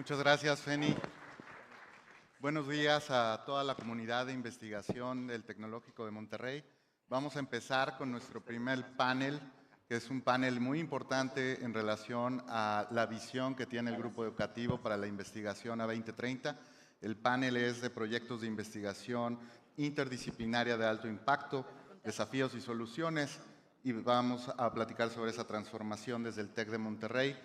Muchas gracias, Feni. Buenos días a toda la comunidad de investigación del Tecnológico de Monterrey. Vamos a empezar con nuestro primer panel, que es un panel muy importante en relación a la visión que tiene el Grupo Educativo para la Investigación a 2030. El panel es de proyectos de investigación interdisciplinaria de alto impacto, desafíos y soluciones, y vamos a platicar sobre esa transformación desde el TEC de Monterrey,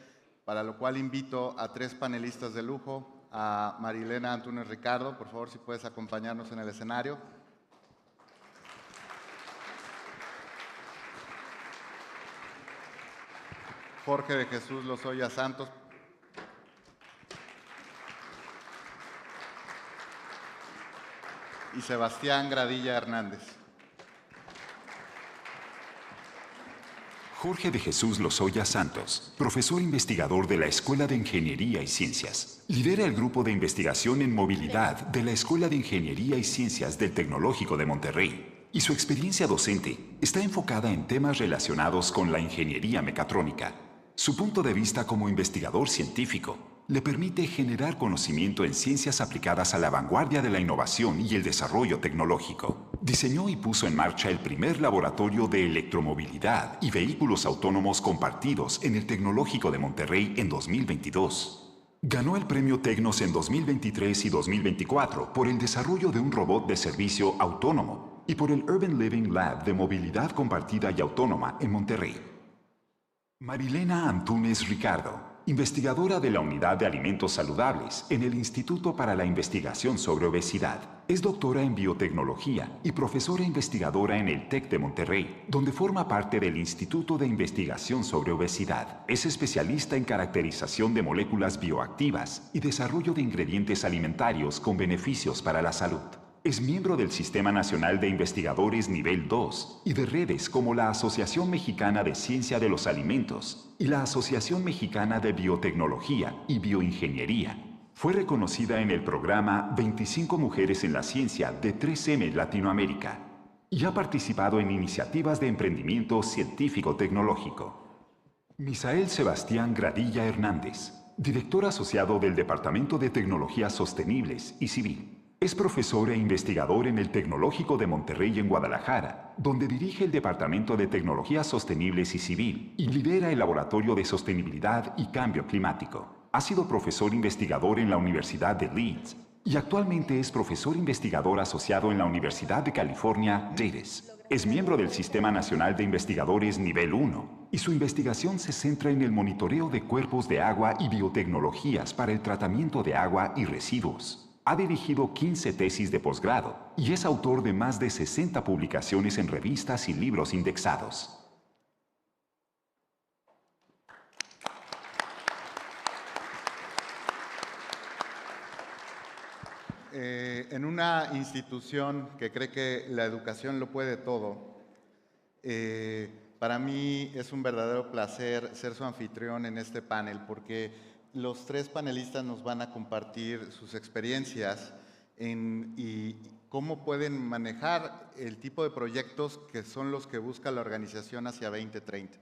para lo cual invito a tres panelistas de lujo, a Marilena Antúnez Ricardo. Por favor, si puedes acompañarnos en el escenario. Jorge de Jesús Lozoya Santos. Y Sebastián Gradilla Hernández. Jorge de Jesús Lozoya Santos, profesor investigador de la Escuela de Ingeniería y Ciencias. Lidera el grupo de investigación en movilidad de la Escuela de Ingeniería y Ciencias del Tecnológico de Monterrey. Y su experiencia docente está enfocada en temas relacionados con la ingeniería mecatrónica. Su punto de vista como investigador científico le permite generar conocimiento en ciencias aplicadas a la vanguardia de la innovación y el desarrollo tecnológico. Diseñó y puso en marcha el primer laboratorio de electromovilidad y vehículos autónomos compartidos en el Tecnológico de Monterrey en 2022. Ganó el premio Tecnos en 2023 y 2024 por el desarrollo de un robot de servicio autónomo y por el Urban Living Lab de movilidad compartida y autónoma en Monterrey. Marilena Antúnez Ricardo, investigadora de la Unidad de Alimentos Saludables en el Instituto para la Investigación sobre Obesidad. Es doctora en biotecnología y profesora investigadora en el TEC de Monterrey, donde forma parte del Instituto de Investigación sobre Obesidad. Es especialista en caracterización de moléculas bioactivas y desarrollo de ingredientes alimentarios con beneficios para la salud. Es miembro del Sistema Nacional de Investigadores Nivel 2 y de redes como la Asociación Mexicana de Ciencia de los Alimentos y la Asociación Mexicana de Biotecnología y Bioingeniería. Fue reconocida en el programa 25 Mujeres en la Ciencia de 3M Latinoamérica y ha participado en iniciativas de emprendimiento científico-tecnológico. Misael Sebastián Gradilla Hernández, director asociado del Departamento de Tecnologías Sostenibles y Civil. Es profesor e investigador en el Tecnológico de Monterrey en Guadalajara, donde dirige el Departamento de Tecnologías Sostenibles y Civil y lidera el Laboratorio de Sostenibilidad y Cambio Climático. Ha sido profesor investigador en la Universidad de Leeds y actualmente es profesor investigador asociado en la Universidad de California, Davis. Es miembro del Sistema Nacional de Investigadores Nivel 1 y su investigación se centra en el monitoreo de cuerpos de agua y biotecnologías para el tratamiento de agua y residuos. Ha dirigido 15 tesis de posgrado y es autor de más de 60 publicaciones en revistas y libros indexados. En una institución que cree que la educación lo puede todo, para mí es un verdadero placer ser su anfitrión en este panel, porque los tres panelistas nos van a compartir sus experiencias y cómo pueden manejar el tipo de proyectos que son los que busca la organización hacia 2030.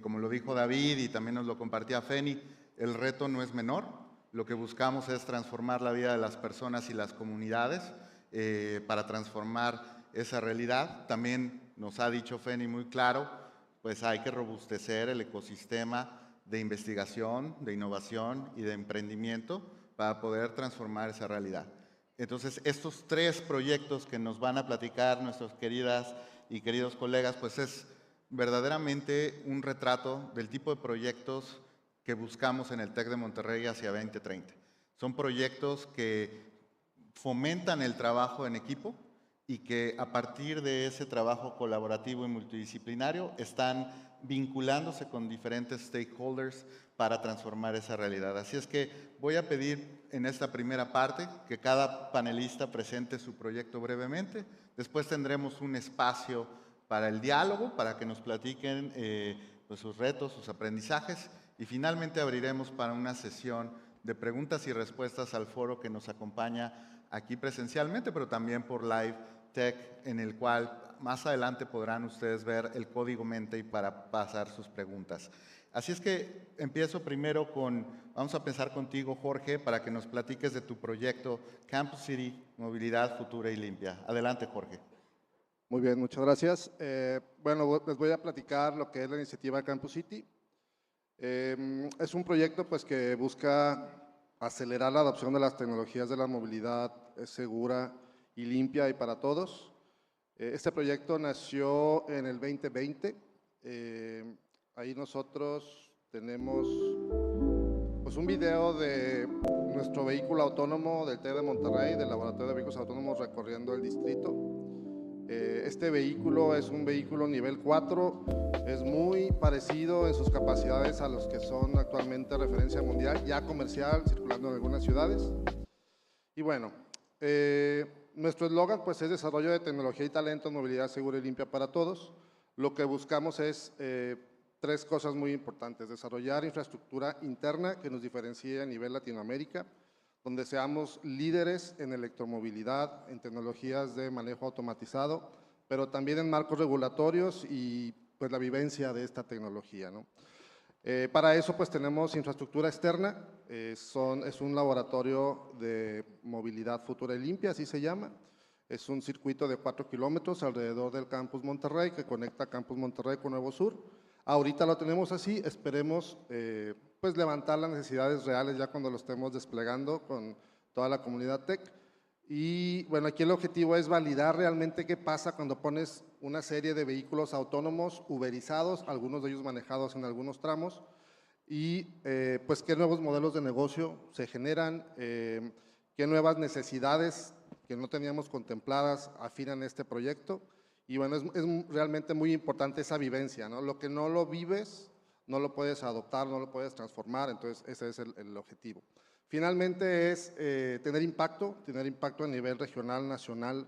Como lo dijo David y también nos lo compartía Feni, el reto no es menor. Lo que buscamos es transformar la vida de las personas y las comunidades para transformar esa realidad. También nos ha dicho Feni muy claro, pues hay que robustecer el ecosistema de investigación, de innovación y de emprendimiento para poder transformar esa realidad. Entonces, estos tres proyectos que nos van a platicar nuestras queridas y queridos colegas, pues es verdaderamente un retrato del tipo de proyectos que buscamos en el TEC de Monterrey hacia 2030. Son proyectos que fomentan el trabajo en equipo y que a partir de ese trabajo colaborativo y multidisciplinario están vinculándose con diferentes stakeholders para transformar esa realidad. Así es que voy a pedir en esta primera parte que cada panelista presente su proyecto brevemente. Después tendremos un espacio para el diálogo, para que nos platiquen pues sus retos, sus aprendizajes, y finalmente abriremos para una sesión de preguntas y respuestas al foro que nos acompaña aquí presencialmente, pero también por Live Tech, en el cual más adelante podrán ustedes ver el código Menti para pasar sus preguntas. Así es que empiezo primero vamos a empezar contigo, Jorge, para que nos platiques de tu proyecto Campus City, Movilidad Futura y Limpia. Adelante, Jorge. Muy bien, muchas gracias. Bueno, les voy a platicar lo que es la iniciativa Campus City. Es un proyecto pues, que busca acelerar la adopción de las tecnologías de la movilidad segura y limpia y para todos. Este proyecto nació en el 2020. Ahí nosotros tenemos pues, un video de nuestro vehículo autónomo del TEC de Monterrey, del Laboratorio de Vehículos Autónomos recorriendo el distrito. Este vehículo es un vehículo nivel 4, es muy parecido en sus capacidades a los que son actualmente referencia mundial, ya comercial, circulando en algunas ciudades. Y bueno, nuestro eslogan pues, es desarrollo de tecnología y talento, movilidad segura y limpia para todos. Lo que buscamos es tres cosas muy importantes: desarrollar infraestructura interna que nos diferencie a nivel Latinoamérica, donde seamos líderes en electromovilidad, en tecnologías de manejo automatizado, pero también en marcos regulatorios y pues la vivencia de esta tecnología, ¿no? Para eso pues tenemos infraestructura externa, es un laboratorio de movilidad futura y limpia, así se llama. Es un circuito de 4 kilómetros alrededor del Campus Monterrey que conecta Campus Monterrey con Nuevo Sur. Ahorita lo tenemos así, esperemos pues levantar las necesidades reales ya cuando lo estemos desplegando con toda la comunidad tech. Y bueno, aquí el objetivo es validar realmente qué pasa cuando pones una serie de vehículos autónomos uberizados, algunos de ellos manejados en algunos tramos, y pues qué nuevos modelos de negocio se generan, qué nuevas necesidades que no teníamos contempladas afinan este proyecto. Y bueno, es realmente muy importante esa vivencia, ¿no? Lo que no lo vives, no lo puedes adoptar, no lo puedes transformar, entonces ese es el objetivo. Finalmente es tener impacto a nivel regional, nacional,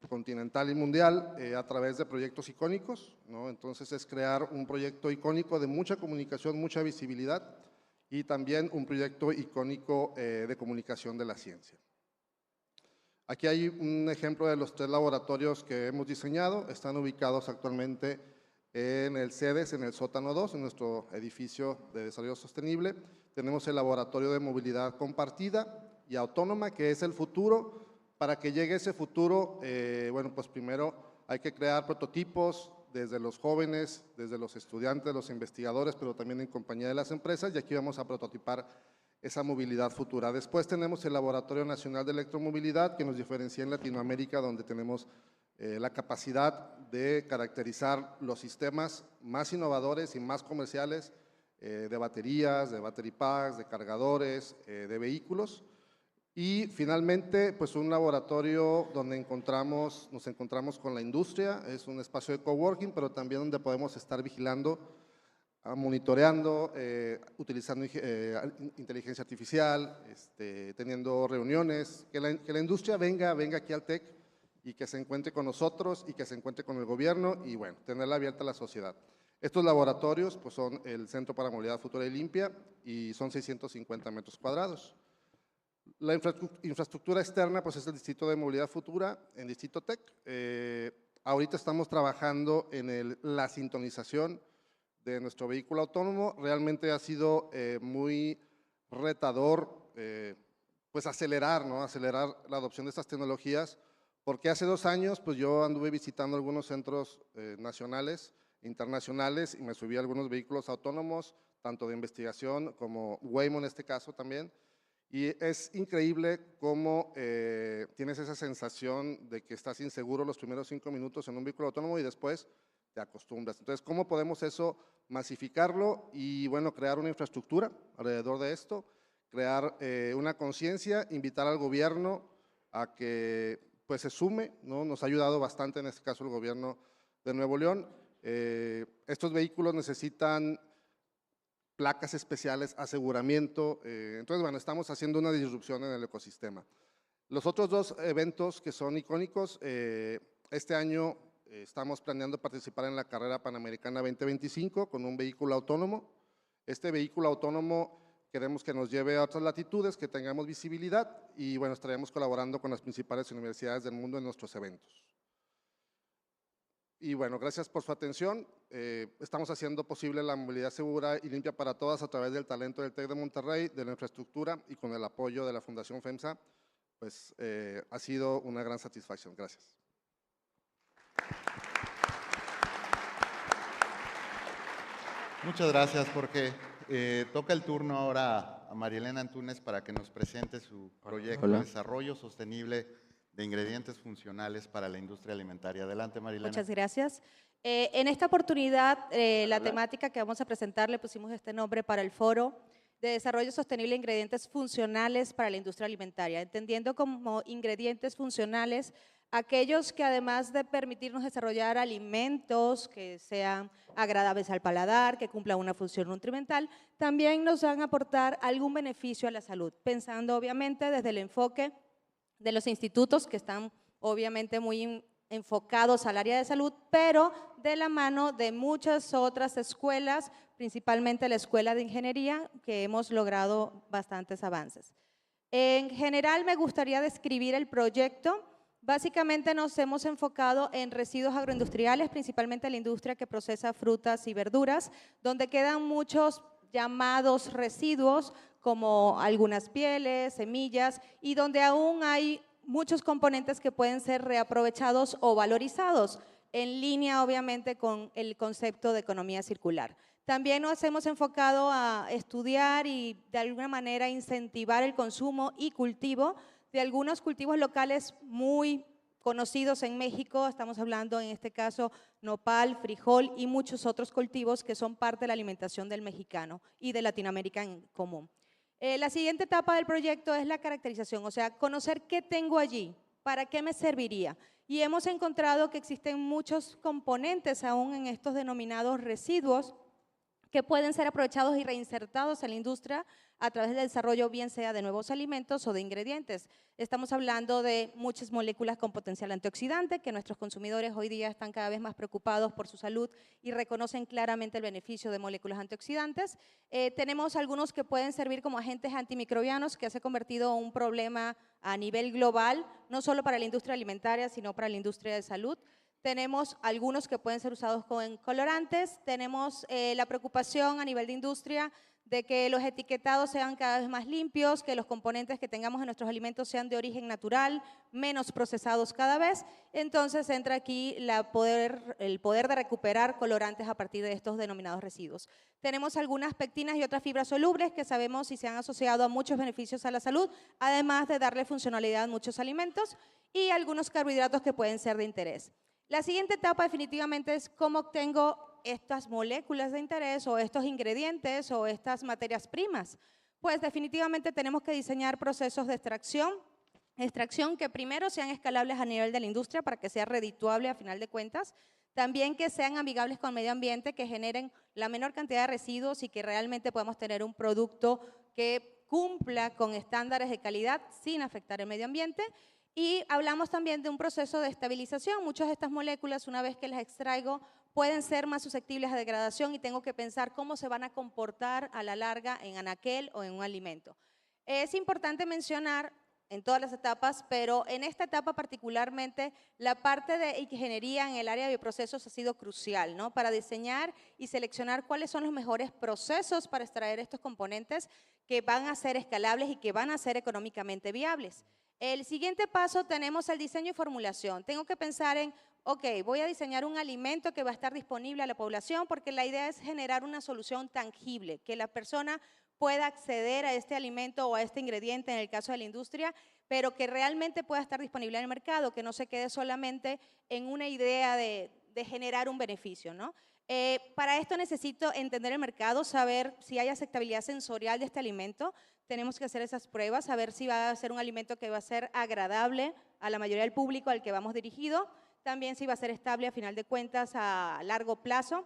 continental y mundial a través de proyectos icónicos, ¿no? Entonces es crear un proyecto icónico de mucha comunicación, mucha visibilidad y también un proyecto icónico de comunicación de la ciencia. Aquí hay un ejemplo de los 3 laboratorios que hemos diseñado. Están ubicados actualmente en el CEDES, en el sótano 2, en nuestro edificio de desarrollo sostenible. Tenemos el laboratorio de movilidad compartida y autónoma, que es el futuro. Para que llegue ese futuro, bueno, pues primero hay que crear prototipos desde los jóvenes, desde los estudiantes, los investigadores, pero también en compañía de las empresas, y aquí vamos a prototipar esa movilidad futura. Después tenemos el Laboratorio Nacional de Electromovilidad, que nos diferencia en Latinoamérica, donde tenemos la capacidad de caracterizar los sistemas más innovadores y más comerciales de baterías, de battery packs, de cargadores, de vehículos. Y finalmente, pues un laboratorio donde nos encontramos con la industria, es un espacio de coworking, pero también donde podemos estar vigilando, monitoreando, utilizando inteligencia artificial, teniendo reuniones, que la industria venga aquí al TEC y que se encuentre con nosotros y que se encuentre con el gobierno y bueno, tenerla abierta a la sociedad. Estos laboratorios pues son el Centro para Movilidad Futura y Limpia y son 650 metros cuadrados. La infraestructura externa pues es el Distrito de Movilidad Futura en Distrito TEC. Ahorita estamos trabajando en la sintonización de nuestro vehículo autónomo. Realmente ha sido muy retador pues acelerar, ¿no? Acelerar la adopción de estas tecnologías, porque hace 2 años pues yo anduve visitando algunos centros nacionales e internacionales y me subí a algunos vehículos autónomos, tanto de investigación como Waymo en este caso también, y es increíble cómo tienes esa sensación de que estás inseguro los primeros 5 minutos en un vehículo autónomo y después te acostumbras. Entonces, ¿cómo podemos eso masificarlo y, bueno, crear una infraestructura alrededor de esto, crear una conciencia, invitar al gobierno a que pues se sume, ¿no? Nos ha ayudado bastante en este caso el gobierno de Nuevo León. Estos vehículos necesitan placas especiales, aseguramiento, entonces, bueno, estamos haciendo una disrupción en el ecosistema. Los otros 2 eventos que son icónicos, este año estamos planeando participar en la carrera Panamericana 2025 con un vehículo autónomo. Este vehículo autónomo queremos que nos lleve a otras latitudes, que tengamos visibilidad y bueno, estaremos colaborando con las principales universidades del mundo en nuestros eventos. Y bueno, gracias por su atención. Estamos haciendo posible la movilidad segura y limpia para todas a través del talento del TEC de Monterrey, de la infraestructura y con el apoyo de la Fundación FEMSA. Pues ha sido una gran satisfacción. Gracias. Muchas gracias, Jorge. Toca el turno ahora a Marielena Antúnez para que nos presente su proyecto de desarrollo sostenible de ingredientes funcionales para la industria alimentaria. Adelante, Marielena. Muchas gracias. En esta oportunidad, la temática que vamos a presentar, le pusimos este nombre para el Foro de Desarrollo Sostenible de Ingredientes Funcionales para la Industria Alimentaria, entendiendo como ingredientes funcionales aquellos que además de permitirnos desarrollar alimentos que sean agradables al paladar, que cumplan una función nutrimental, también nos van a aportar algún beneficio a la salud, pensando obviamente desde el enfoque de los institutos que están obviamente muy enfocados al área de salud, pero de la mano de muchas otras escuelas, principalmente la Escuela de Ingeniería, que hemos logrado bastantes avances. En general me gustaría describir el proyecto. Básicamente nos hemos enfocado en residuos agroindustriales, principalmente la industria que procesa frutas y verduras, donde quedan muchos llamados residuos como algunas pieles, semillas, y donde aún hay muchos componentes que pueden ser reaprovechados o valorizados, en línea obviamente con el concepto de economía circular. También nos hemos enfocado a estudiar y de alguna manera incentivar el consumo y cultivo de algunos cultivos locales muy conocidos en México. Estamos hablando en este caso nopal, frijol y muchos otros cultivos que son parte de la alimentación del mexicano y de Latinoamérica en común. La siguiente etapa del proyecto es la caracterización, o sea, conocer qué tengo allí, para qué me serviría. Y hemos encontrado que existen muchos componentes aún en estos denominados residuos que pueden ser aprovechados y reinsertados en la industria a través del desarrollo bien sea de nuevos alimentos o de ingredientes. Estamos hablando de muchas moléculas con potencial antioxidante, que nuestros consumidores hoy día están cada vez más preocupados por su salud y reconocen claramente el beneficio de moléculas antioxidantes. Tenemos algunos que pueden servir como agentes antimicrobianos, que se ha convertido en un problema a nivel global, no solo para la industria alimentaria, sino para la industria de salud. Tenemos algunos que pueden ser usados con colorantes, tenemos la preocupación a nivel de industria de que los etiquetados sean cada vez más limpios, que los componentes que tengamos en nuestros alimentos sean de origen natural, menos procesados cada vez. Entonces entra aquí el poder de recuperar colorantes a partir de estos denominados residuos. Tenemos algunas pectinas y otras fibras solubles que sabemos y se han asociado a muchos beneficios a la salud, además de darle funcionalidad a muchos alimentos, y algunos carbohidratos que pueden ser de interés. La siguiente etapa definitivamente es cómo obtengo estas moléculas de interés o estos ingredientes o estas materias primas. Pues definitivamente tenemos que diseñar procesos de extracción que primero sean escalables a nivel de la industria para que sea redituable a final de cuentas, también que sean amigables con el medio ambiente, que generen la menor cantidad de residuos y que realmente podamos tener un producto que cumpla con estándares de calidad sin afectar el medio ambiente. Y hablamos también de un proceso de estabilización. Muchas de estas moléculas, una vez que las extraigo, pueden ser más susceptibles a degradación y tengo que pensar cómo se van a comportar a la larga en anaquel o en un alimento. Es importante mencionar en todas las etapas, pero en esta etapa particularmente, la parte de ingeniería en el área de bioprocesos ha sido crucial, ¿no? Para diseñar y seleccionar cuáles son los mejores procesos para extraer estos componentes que van a ser escalables y que van a ser económicamente viables. El siguiente paso tenemos el diseño y formulación. Tengo que pensar en, ok, voy a diseñar un alimento que va a estar disponible a la población porque la idea es generar una solución tangible, que la persona pueda acceder a este alimento o a este ingrediente en el caso de la industria, pero que realmente pueda estar disponible en el mercado, que no se quede solamente en una idea de generar un beneficio, ¿no? Para esto necesito entender el mercado, saber si hay aceptabilidad sensorial de este alimento. Tenemos que hacer esas pruebas, saber si va a ser un alimento que va a ser agradable a la mayoría del público al que vamos dirigido, también si va a ser estable a final de cuentas a largo plazo.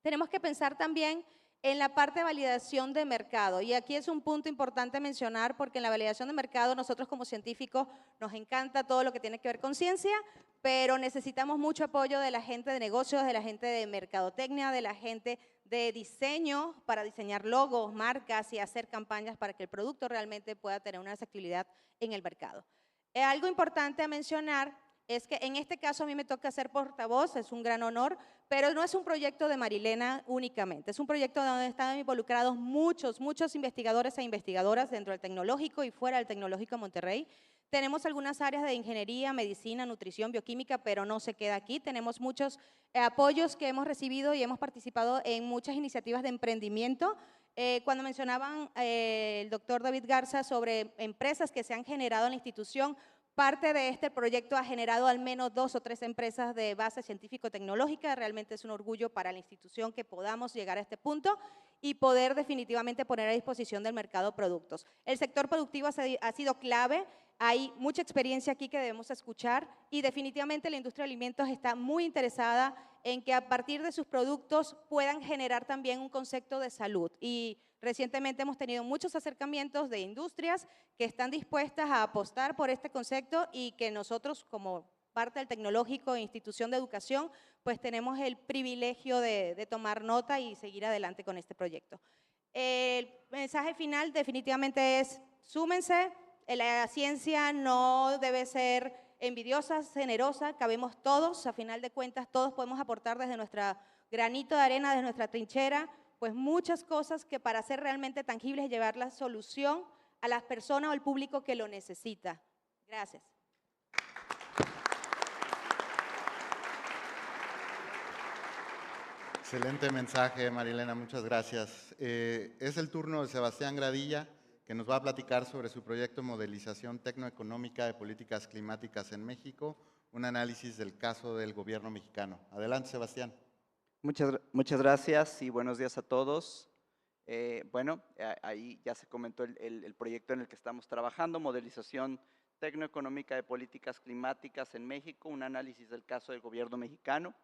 Tenemos que pensar también en la parte de validación de mercado, y aquí es un punto importante mencionar porque en la validación de mercado nosotros como científicos nos encanta todo lo que tiene que ver con ciencia, pero necesitamos mucho apoyo de la gente de negocios, de la gente de mercadotecnia, de la gente de diseño para diseñar logos, marcas y hacer campañas para que el producto realmente pueda tener una aceptabilidad en el mercado. Algo importante a mencionar es que en este caso a mí me toca ser portavoz, es un gran honor, pero no es un proyecto de Marilena únicamente, es un proyecto donde están involucrados muchos investigadores e investigadoras dentro del Tecnológico y fuera del Tecnológico de Monterrey. Tenemos algunas áreas de ingeniería, medicina, nutrición, bioquímica, pero no se queda aquí. Tenemos muchos apoyos que hemos recibido y hemos participado en muchas iniciativas de emprendimiento. Cuando mencionaban el doctor David Garza sobre empresas que se han generado en la institución, parte de este proyecto ha generado al menos 2 o 3 empresas de base científico-tecnológica. Realmente es un orgullo para la institución que podamos llegar a este punto y poder definitivamente poner a disposición del mercado productos. El sector productivo ha sido clave. Hay mucha experiencia aquí que debemos escuchar y definitivamente la industria de alimentos está muy interesada en que a partir de sus productos puedan generar también un concepto de salud. Y recientemente hemos tenido muchos acercamientos de industrias que están dispuestas a apostar por este concepto y que nosotros como parte del Tecnológico e institución de educación, pues tenemos el privilegio de tomar nota y seguir adelante con este proyecto. El mensaje final definitivamente es: súmense. La ciencia no debe ser envidiosa, generosa, cabemos todos, a final de cuentas todos podemos aportar desde nuestra granito de arena, desde nuestra trinchera, pues muchas cosas que para ser realmente tangibles llevar la solución a las personas o al público que lo necesita. Gracias. Excelente mensaje, Marilena, muchas gracias. Es el turno de Sebastián Gradilla, que nos va a platicar sobre su proyecto Modelización Tecnoeconómica de Políticas Climáticas en México, un análisis del caso del gobierno mexicano. Adelante, Sebastián. Muchas gracias y buenos días a todos. Ahí ya se comentó el proyecto en el que estamos trabajando, Modelización Tecnoeconómica de Políticas Climáticas en México, un análisis del caso del gobierno mexicano.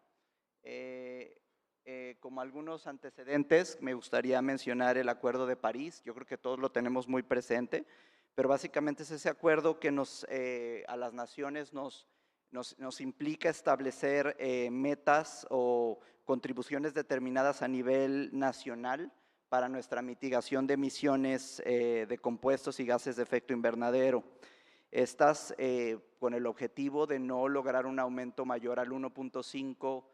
Como algunos antecedentes, me gustaría mencionar el Acuerdo de París. Yo creo que todos lo tenemos muy presente, pero básicamente es ese acuerdo que a las naciones nos implica establecer metas o contribuciones determinadas a nivel nacional para nuestra mitigación de emisiones de compuestos y gases de efecto invernadero. Estas con el objetivo de no lograr un aumento mayor al 1.5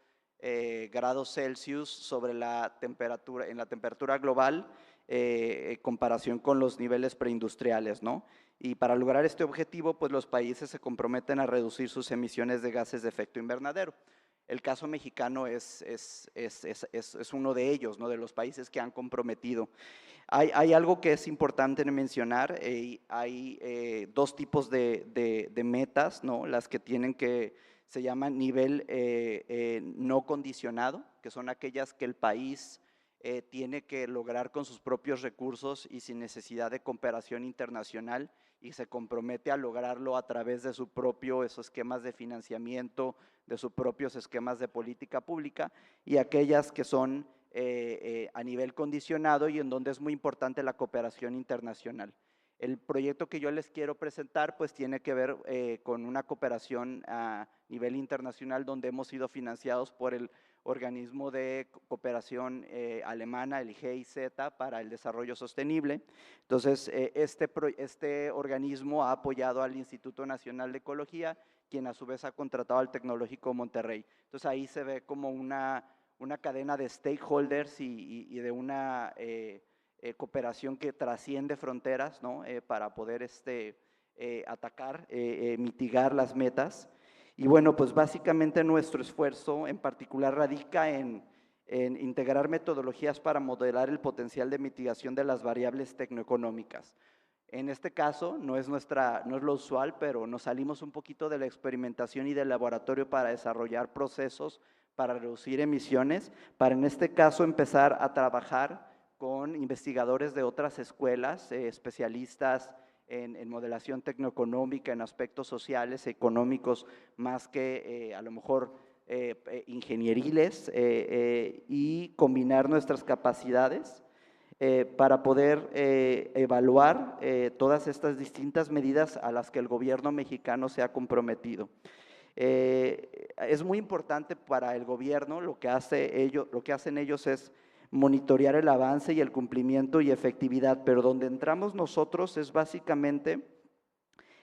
grados Celsius sobre en la temperatura global en comparación con los niveles preindustriales, ¿no? Y para lograr este objetivo, pues los países se comprometen a reducir sus emisiones de gases de efecto invernadero. El caso mexicano es uno de ellos, ¿no? De los países que han comprometido. Hay algo que es importante mencionar, hay 2 tipos de metas, ¿no? Las que se llaman nivel no condicionado, que son aquellas que el país tiene que lograr con sus propios recursos y sin necesidad de cooperación internacional, y se compromete a lograrlo a través de sus propios esquemas de financiamiento, de sus propios esquemas de política pública, y aquellas que son a nivel condicionado y en donde es muy importante la cooperación internacional. El proyecto que yo les quiero presentar pues tiene que ver con una cooperación a nivel internacional donde hemos sido financiados por el organismo de cooperación alemana, el GIZ, para el desarrollo sostenible. Entonces, este organismo ha apoyado al Instituto Nacional de Ecología, quien a su vez ha contratado al Tecnológico Monterrey. Entonces, ahí se ve como una cadena de stakeholders y de una cooperación que trasciende fronteras, ¿no? Para poder atacar, mitigar las metas. Y bueno, pues básicamente nuestro esfuerzo en particular radica en integrar metodologías para modelar el potencial de mitigación de las variables tecnoeconómicas. En este caso no es lo usual, pero nos salimos un poquito de la experimentación y del laboratorio para desarrollar procesos para reducir emisiones, para en este caso empezar a trabajar con investigadores de otras escuelas, especialistas en modelación tecnoeconómica, en aspectos sociales, económicos, más que a lo mejor ingenieriles, y combinar nuestras capacidades para poder evaluar todas estas distintas medidas a las que el gobierno mexicano se ha comprometido. Es muy importante para el gobierno, lo que hacen ellos es monitorear el avance y el cumplimiento y efectividad, pero donde entramos nosotros es básicamente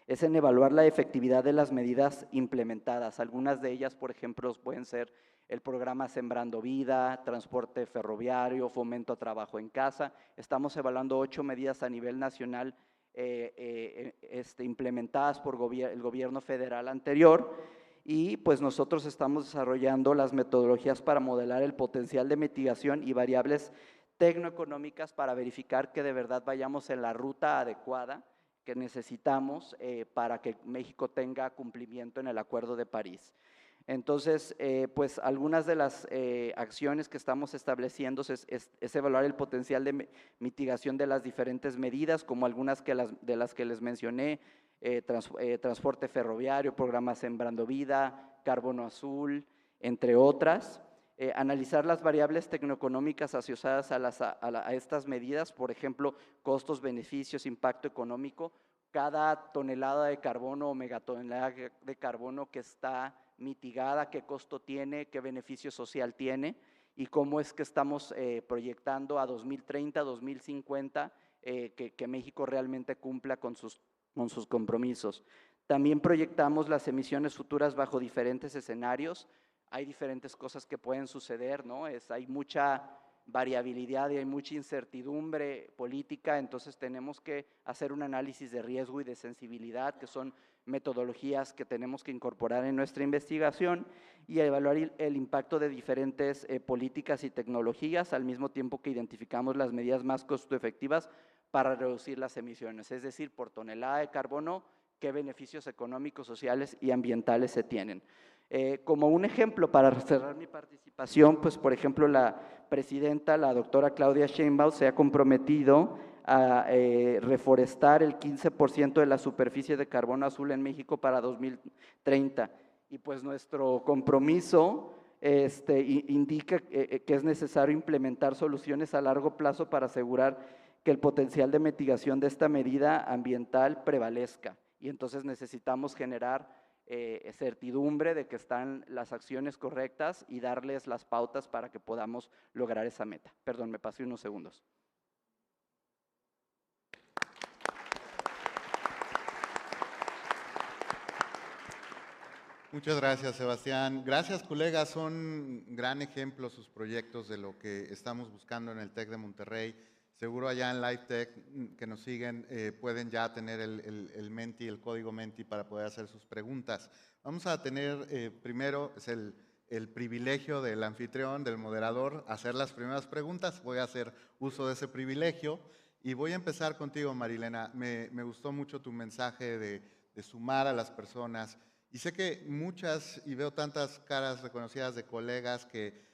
es en evaluar la efectividad de las medidas implementadas. Algunas de ellas, por ejemplo, pueden ser el programa Sembrando Vida, transporte ferroviario, fomento a trabajo en casa. Estamos evaluando 8 medidas a nivel nacional implementadas por el gobierno federal anterior, y pues nosotros estamos desarrollando las metodologías para modelar el potencial de mitigación y variables tecnoeconómicas para verificar que de verdad vayamos en la ruta adecuada que necesitamos para que México tenga cumplimiento en el Acuerdo de París. Entonces, pues algunas de las acciones que estamos estableciendo es evaluar el potencial de mitigación de las diferentes medidas, como algunas de las que les mencioné, transporte ferroviario, programa Sembrando Vida, carbono azul, entre otras. Analizar las variables tecnoeconómicas asociadas a estas medidas, por ejemplo, costos, beneficios, impacto económico. Cada tonelada de carbono o megatonelada de carbono que está mitigada, qué costo tiene, qué beneficio social tiene y cómo es que estamos proyectando a 2030, 2050, que México realmente cumpla con sus compromisos. También proyectamos las emisiones futuras bajo diferentes escenarios. Hay diferentes cosas que pueden suceder, ¿no? Hay mucha variabilidad y hay mucha incertidumbre política, entonces tenemos que hacer un análisis de riesgo y de sensibilidad, que son metodologías que tenemos que incorporar en nuestra investigación, y evaluar el impacto de diferentes políticas y tecnologías, al mismo tiempo que identificamos las medidas más costo efectivas para reducir las emisiones, es decir, por tonelada de carbono, qué beneficios económicos, sociales y ambientales se tienen. Como un ejemplo, para cerrar mi participación, pues por ejemplo la presidenta, la doctora Claudia Sheinbaum, se ha comprometido a reforestar el 15% de la superficie de carbono azul en México para 2030. Y pues nuestro compromiso indica que es necesario implementar soluciones a largo plazo para asegurar que el potencial de mitigación de esta medida ambiental prevalezca. Y entonces necesitamos generar certidumbre de que están las acciones correctas y darles las pautas para que podamos lograr esa meta. Perdón, me pasé unos segundos. Muchas gracias, Sebastián. Gracias, colegas. Son un gran ejemplo sus proyectos de lo que estamos buscando en el TEC de Monterrey. Seguro allá en LiveTech que nos siguen pueden ya tener el Menti, el código Menti para poder hacer sus preguntas. Vamos a tener primero, es el privilegio del anfitrión, del moderador, hacer las primeras preguntas. Voy a hacer uso de ese privilegio y voy a empezar contigo, Marilena. Me gustó mucho tu mensaje de sumar a las personas. Y sé que muchas, y veo tantas caras reconocidas de colegas que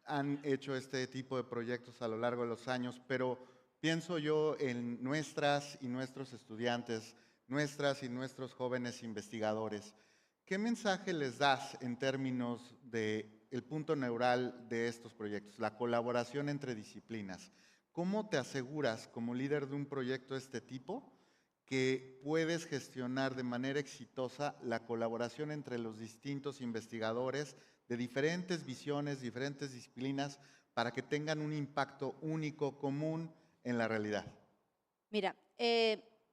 han hecho este tipo de proyectos a lo largo de los años, pero pienso yo en nuestras y nuestros estudiantes, nuestras y nuestros jóvenes investigadores. ¿Qué mensaje les das en términos del punto neural de estos proyectos, la colaboración entre disciplinas? ¿Cómo te aseguras como líder de un proyecto de este tipo que puedes gestionar de manera exitosa la colaboración entre los distintos investigadores de diferentes visiones, diferentes disciplinas, para que tengan un impacto único, común en la realidad? Mira,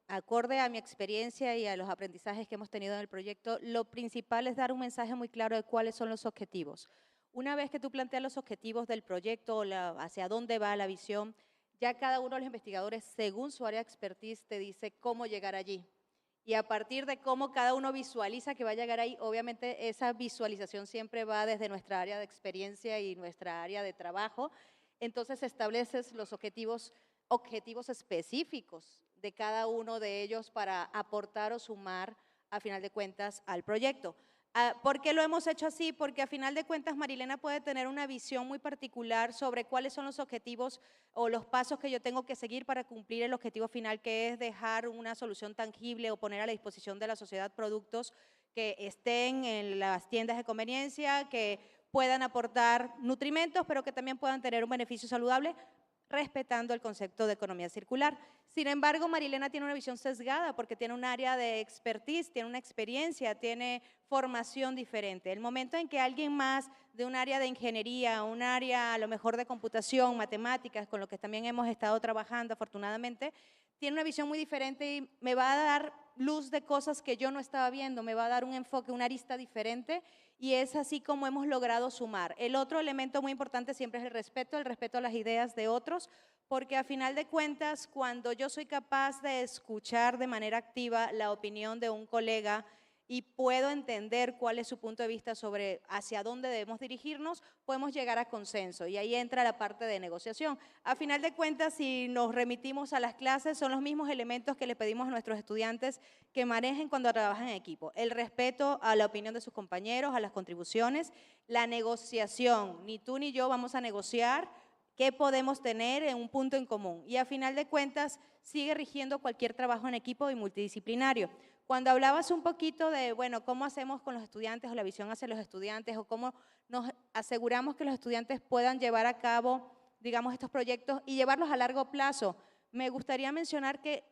acorde a mi experiencia y a los aprendizajes que hemos tenido en el proyecto, lo principal es dar un mensaje muy claro de cuáles son los objetivos. Una vez que tú planteas los objetivos del proyecto, hacia dónde va la visión, ya cada uno de los investigadores, según su área de expertise, te dice cómo llegar allí. Y a partir de cómo cada uno visualiza que va a llegar ahí, obviamente esa visualización siempre va desde nuestra área de experiencia y nuestra área de trabajo. Entonces estableces los objetivos específicos de cada uno de ellos para aportar o sumar, a final de cuentas, al proyecto. ¿Por qué lo hemos hecho así? Porque a final de cuentas Marilena puede tener una visión muy particular sobre cuáles son los objetivos o los pasos que yo tengo que seguir para cumplir el objetivo final, que es dejar una solución tangible o poner a la disposición de la sociedad productos que estén en las tiendas de conveniencia, que puedan aportar nutrimentos, pero que también puedan tener un beneficio saludable, respetando el concepto de economía circular. Sin embargo, Marilena tiene una visión sesgada porque tiene un área de expertise, tiene una experiencia, tiene formación diferente. El momento en que alguien más de un área de ingeniería, un área a lo mejor de computación, matemáticas, con lo que también hemos estado trabajando afortunadamente, tiene una visión muy diferente y me va a dar luz de cosas que yo no estaba viendo, me va a dar un enfoque, una arista diferente, y es así como hemos logrado sumar. El otro elemento muy importante siempre es el respeto a las ideas de otros, porque a final de cuentas, cuando yo soy capaz de escuchar de manera activa la opinión de un colega y puedo entender cuál es su punto de vista sobre hacia dónde debemos dirigirnos, podemos llegar a consenso, y ahí entra la parte de negociación. A final de cuentas, si nos remitimos a las clases, son los mismos elementos que le pedimos a nuestros estudiantes que manejen cuando trabajan en equipo: el respeto a la opinión de sus compañeros, a las contribuciones, la negociación. Ni tú ni yo vamos a negociar qué podemos tener en un punto en común, y a final de cuentas sigue rigiendo cualquier trabajo en equipo y multidisciplinario. Cuando hablabas un poquito de, bueno, cómo hacemos con los estudiantes o la visión hacia los estudiantes o cómo nos aseguramos que los estudiantes puedan llevar a cabo, digamos, estos proyectos y llevarlos a largo plazo, me gustaría mencionar que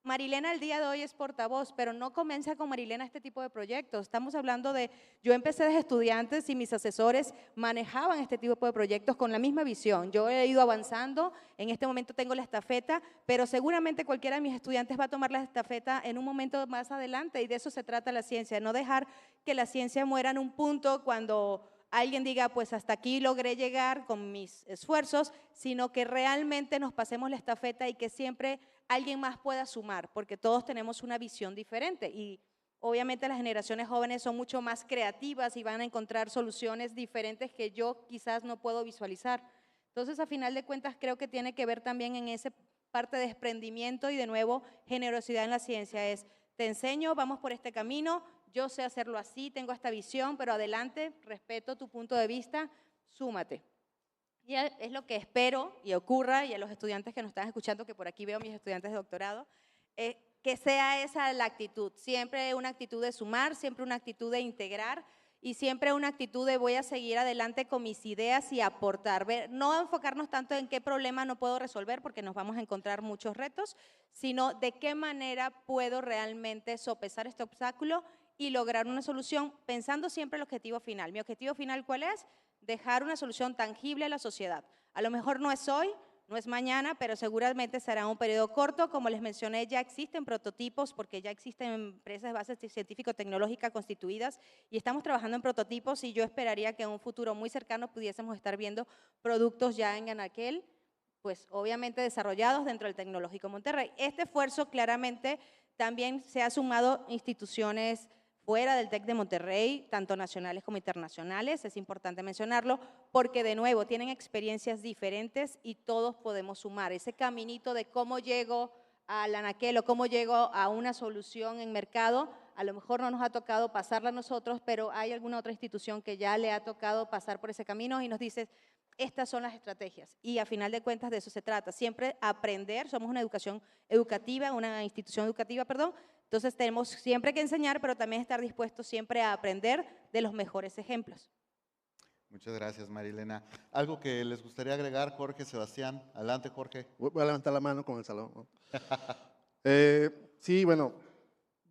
Marilena el día de hoy es portavoz, pero no comienza con Marilena este tipo de proyectos. Estamos hablando de, yo empecé desde estudiantes y mis asesores manejaban este tipo de proyectos con la misma visión. Yo he ido avanzando, en este momento tengo la estafeta, pero seguramente cualquiera de mis estudiantes va a tomar la estafeta en un momento más adelante, y de eso se trata la ciencia, no dejar que la ciencia muera en un punto cuando alguien diga, pues hasta aquí logré llegar con mis esfuerzos, sino que realmente nos pasemos la estafeta y que siempre alguien más pueda sumar, porque todos tenemos una visión diferente, y obviamente las generaciones jóvenes son mucho más creativas y van a encontrar soluciones diferentes que yo quizás no puedo visualizar. Entonces, a final de cuentas, creo que tiene que ver también en esa parte de desprendimiento y, de nuevo, generosidad en la ciencia. Es, te enseño, vamos por este camino, yo sé hacerlo así, tengo esta visión, pero adelante, respeto tu punto de vista, súmate. Y es lo que espero y ocurra, y a los estudiantes que nos están escuchando, que por aquí veo mis estudiantes de doctorado, que sea esa la actitud, siempre una actitud de sumar, siempre una actitud de integrar, y siempre una actitud de voy a seguir adelante con mis ideas y aportar. No enfocarnos tanto en qué problema no puedo resolver, porque nos vamos a encontrar muchos retos, sino de qué manera puedo realmente sopesar este obstáculo y lograr una solución, pensando siempre el objetivo final. ¿Mi objetivo final cuál es? Dejar una solución tangible a la sociedad. A lo mejor no es hoy, no es mañana, pero seguramente será un periodo corto. Como les mencioné, ya existen prototipos, porque ya existen empresas de base científico-tecnológica constituidas, y estamos trabajando en prototipos, y yo esperaría que en un futuro muy cercano pudiésemos estar viendo productos ya en Anaquel, pues obviamente desarrollados dentro del Tecnológico Monterrey. Este esfuerzo claramente también se ha sumado instituciones fuera del TEC de Monterrey, tanto nacionales como internacionales, es importante mencionarlo, porque de nuevo tienen experiencias diferentes y todos podemos sumar. Ese caminito de cómo llego al anaquel o cómo llego a una solución en mercado, a lo mejor no nos ha tocado pasarla a nosotros, pero hay alguna otra institución que ya le ha tocado pasar por ese camino y nos dice, estas son las estrategias, y a final de cuentas de eso se trata, siempre aprender. Somos una una institución educativa, perdón. Entonces tenemos siempre que enseñar, pero también estar dispuestos siempre a aprender de los mejores ejemplos. Muchas gracias, Marilena. ¿Algo que les gustaría agregar, Jorge, Sebastián? Adelante, Jorge. Voy a levantar la mano con el salón, ¿no? Sí, bueno,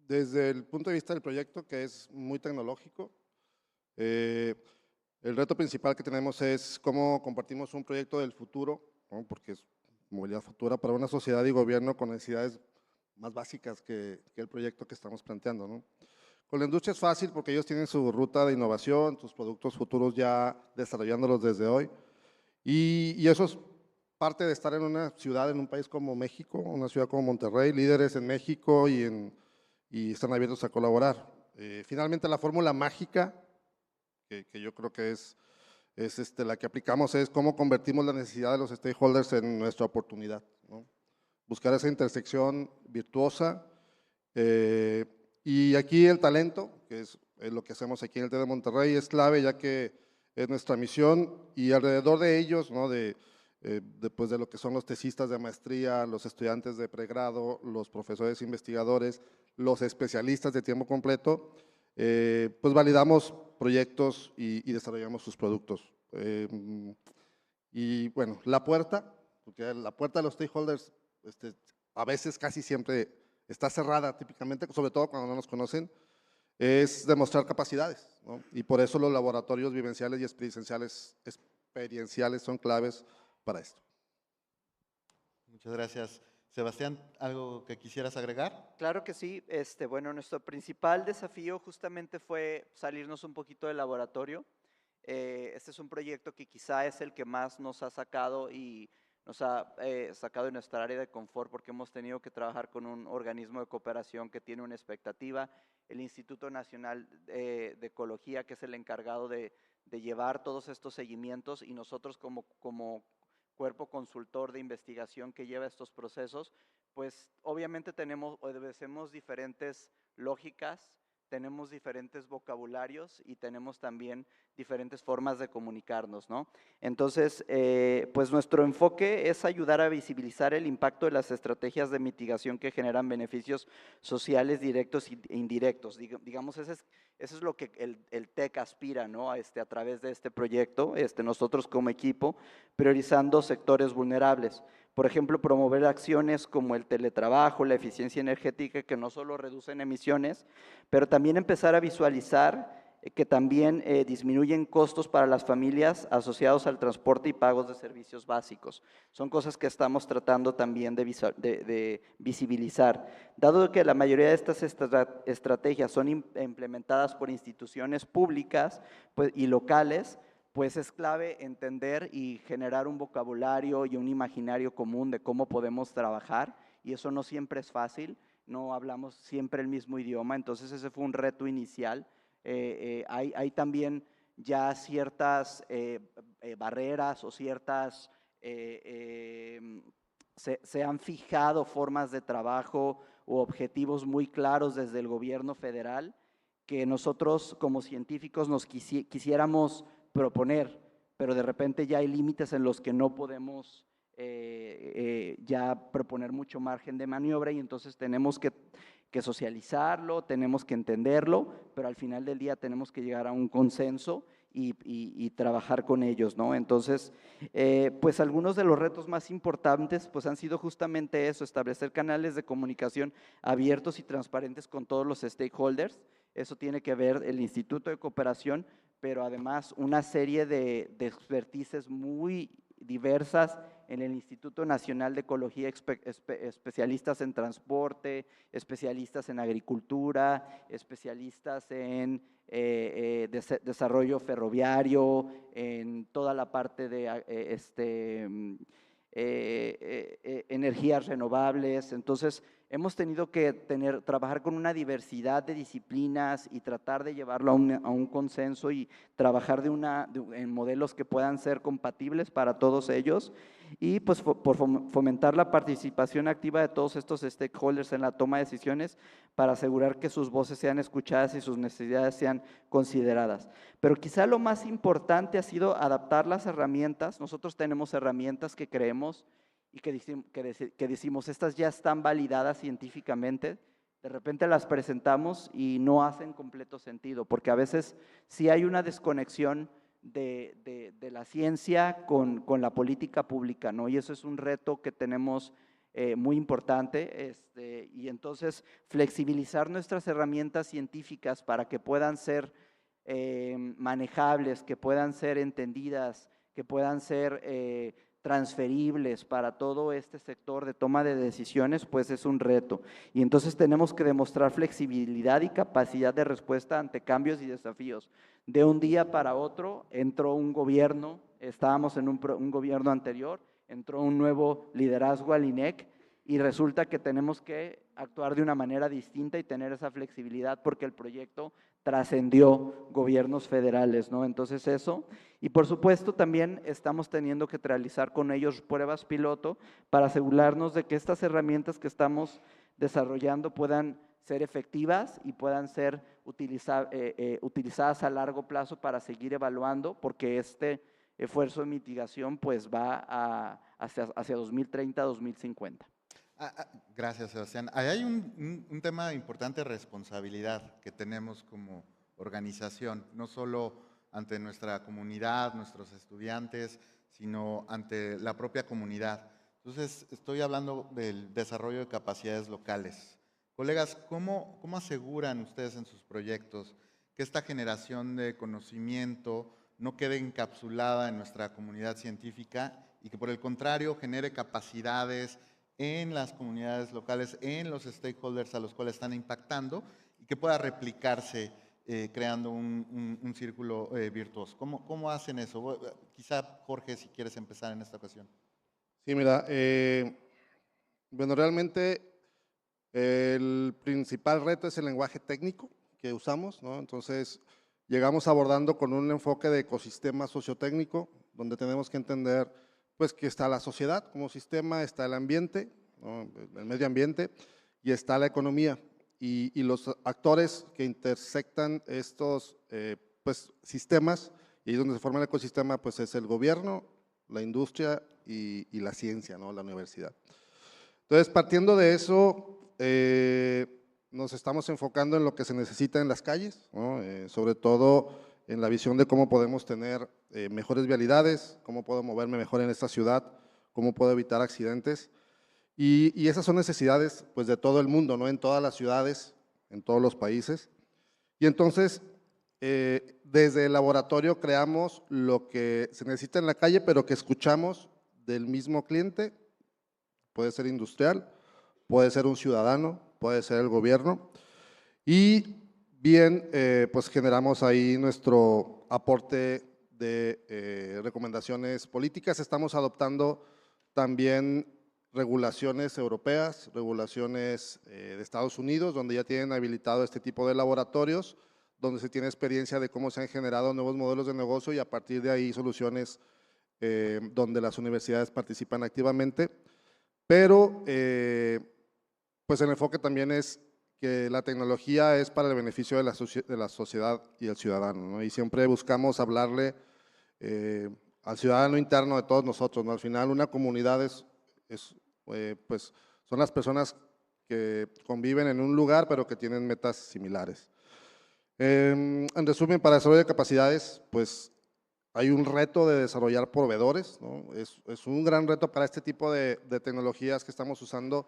desde el punto de vista del proyecto, que es muy tecnológico, el reto principal que tenemos es cómo compartimos un proyecto del futuro, ¿no? Porque es movilidad futura para una sociedad y gobierno con necesidades más básicas que el proyecto que estamos planteando, ¿no? Con la industria es fácil porque ellos tienen su ruta de innovación, sus productos futuros ya desarrollándolos desde hoy, y eso es parte de estar en una ciudad, en un país como México, una ciudad como Monterrey, líderes en México y están abiertos a colaborar. Finalmente, la fórmula mágica, que yo creo que es la que aplicamos, es cómo convertimos la necesidad de los stakeholders en nuestra oportunidad, ¿no? Buscar esa intersección virtuosa, y aquí el talento, que es lo que hacemos aquí en el TEC de Monterrey, es clave, ya que es nuestra misión, y alrededor de ellos, ¿no? Después de lo que son los tesistas de maestría, los estudiantes de pregrado, los profesores investigadores, los especialistas de tiempo completo, pues validamos proyectos y desarrollamos sus productos. Y bueno, porque la puerta de los stakeholders a veces casi siempre está cerrada, típicamente, sobre todo cuando no nos conocen, es demostrar capacidades, ¿no? Y por eso los laboratorios vivenciales y experienciales son claves para esto. Muchas gracias. Sebastián, ¿algo que quisieras agregar? Claro que sí. Bueno, nuestro principal desafío justamente fue salirnos un poquito del laboratorio. Este es un proyecto que quizá es el que más nos ha sacado y nos ha sacado de nuestra área de confort porque hemos tenido que trabajar con un organismo de cooperación que tiene una expectativa, el Instituto Nacional de Ecología, que es el encargado de llevar todos estos seguimientos, y nosotros como cuerpo consultor de investigación que lleva estos procesos, pues obviamente tenemos, obedecemos diferentes lógicas, tenemos diferentes vocabularios y tenemos también diferentes formas de comunicarnos, ¿no? Entonces, pues nuestro enfoque es ayudar a visibilizar el impacto de las estrategias de mitigación que generan beneficios sociales directos e indirectos. Digamos, eso es lo que el TEC aspira, ¿no? A través de este proyecto, nosotros como equipo, priorizando sectores vulnerables. Por ejemplo, promover acciones como el teletrabajo, la eficiencia energética, que no solo reducen emisiones, pero también empezar a visualizar que también disminuyen costos para las familias asociados al transporte y pagos de servicios básicos. Son cosas que estamos tratando también de visibilizar. Dado que la mayoría de estas estrategias son implementadas por instituciones públicas pues, y locales, pues es clave entender y generar un vocabulario y un imaginario común de cómo podemos trabajar, y eso no siempre es fácil, no hablamos siempre el mismo idioma, entonces ese fue un reto inicial. Hay también ya ciertas barreras o ciertas, se han fijado formas de trabajo u objetivos muy claros desde el gobierno federal que nosotros como científicos nos quisiéramos proponer, pero de repente ya hay límites en los que no podemos ya proponer mucho margen de maniobra, y entonces tenemos que socializarlo, tenemos que entenderlo, pero al final del día tenemos que llegar a un consenso y trabajar con ellos, ¿no? Entonces, pues algunos de los retos más importantes pues han sido justamente eso, establecer canales de comunicación abiertos y transparentes con todos los stakeholders. Eso tiene que ver el Instituto de Cooperación, pero además una serie de expertices muy diversas en el Instituto Nacional de Ecología, especialistas en transporte, especialistas en agricultura, especialistas en desarrollo ferroviario, en toda la parte de energías renovables. Entonces, hemos tenido que trabajar con una diversidad de disciplinas y tratar de llevarlo a un consenso y trabajar en modelos que puedan ser compatibles para todos ellos, y pues por fomentar la participación activa de todos estos stakeholders en la toma de decisiones para asegurar que sus voces sean escuchadas y sus necesidades sean consideradas. Pero quizá lo más importante ha sido adaptar las herramientas. Nosotros tenemos herramientas que creemos y que decimos, estas ya están validadas científicamente, de repente las presentamos y no hacen completo sentido, porque a veces sí hay una desconexión de la ciencia con la política pública, ¿no? Y eso es un reto que tenemos muy importante, y entonces flexibilizar nuestras herramientas científicas para que puedan ser manejables, que puedan ser entendidas, que puedan ser transferibles para todo este sector de toma de decisiones, pues es un reto. Y entonces tenemos que demostrar flexibilidad y capacidad de respuesta ante cambios y desafíos. De un día para otro entró un gobierno, estábamos en un gobierno anterior, entró un nuevo liderazgo al INEC, y resulta que tenemos que actuar de una manera distinta y tener esa flexibilidad porque el proyecto trascendió gobiernos federales, ¿no? Entonces eso, y por supuesto también estamos teniendo que realizar con ellos pruebas piloto para asegurarnos de que estas herramientas que estamos desarrollando puedan ser efectivas y puedan ser utilizadas a largo plazo para seguir evaluando, porque este esfuerzo de mitigación pues va hacia 2030, 2050. Gracias, Sebastián. Ahí hay un tema de importante responsabilidad que tenemos como organización, no solo ante nuestra comunidad, nuestros estudiantes, sino ante la propia comunidad. Entonces, estoy hablando del desarrollo de capacidades locales. Colegas, ¿cómo aseguran ustedes en sus proyectos que esta generación de conocimiento no quede encapsulada en nuestra comunidad científica y que por el contrario genere capacidades en las comunidades locales, en los stakeholders a los cuales están impactando y que pueda replicarse creando un círculo virtuoso. ¿Cómo hacen eso? Quizá, Jorge, si quieres empezar en esta ocasión. Sí, mira, bueno, realmente el principal reto es el lenguaje técnico que usamos, ¿no? Entonces, llegamos abordando con un enfoque de ecosistema sociotécnico, donde tenemos que entender pues que está la sociedad como sistema, está el ambiente, ¿no? El medio ambiente, y está la economía. Y los actores que intersectan estos pues, sistemas, y ahí donde se forma el ecosistema, pues es el gobierno, la industria y la ciencia, ¿no? La universidad. Entonces, partiendo de eso, nos estamos enfocando en lo que se necesita en las calles, ¿no? Sobre todo en la visión de cómo podemos tener mejores vialidades, cómo puedo moverme mejor en esta ciudad, cómo puedo evitar accidentes. Y esas son necesidades pues, de todo el mundo, ¿no? En todas las ciudades, en todos los países. Y entonces, desde el laboratorio creamos lo que se necesita en la calle, pero que escuchamos del mismo cliente, puede ser industrial, puede ser un ciudadano, puede ser el gobierno, y bien, pues generamos ahí nuestro aporte de recomendaciones políticas. Estamos adoptando también regulaciones europeas, regulaciones de Estados Unidos, donde ya tienen habilitado este tipo de laboratorios, donde se tiene experiencia de cómo se han generado nuevos modelos de negocio y a partir de ahí soluciones donde las universidades participan activamente. Pero pues el enfoque también es que la tecnología es para el beneficio de la sociedad y el ciudadano, ¿no? Y siempre buscamos hablarle al ciudadano interno de todos nosotros, ¿no? Al final una comunidad pues son las personas que conviven en un lugar pero que tienen metas similares. En resumen, para desarrollo de capacidades, pues hay un reto de desarrollar proveedores, ¿no? Es un gran reto para este tipo de tecnologías que estamos usando,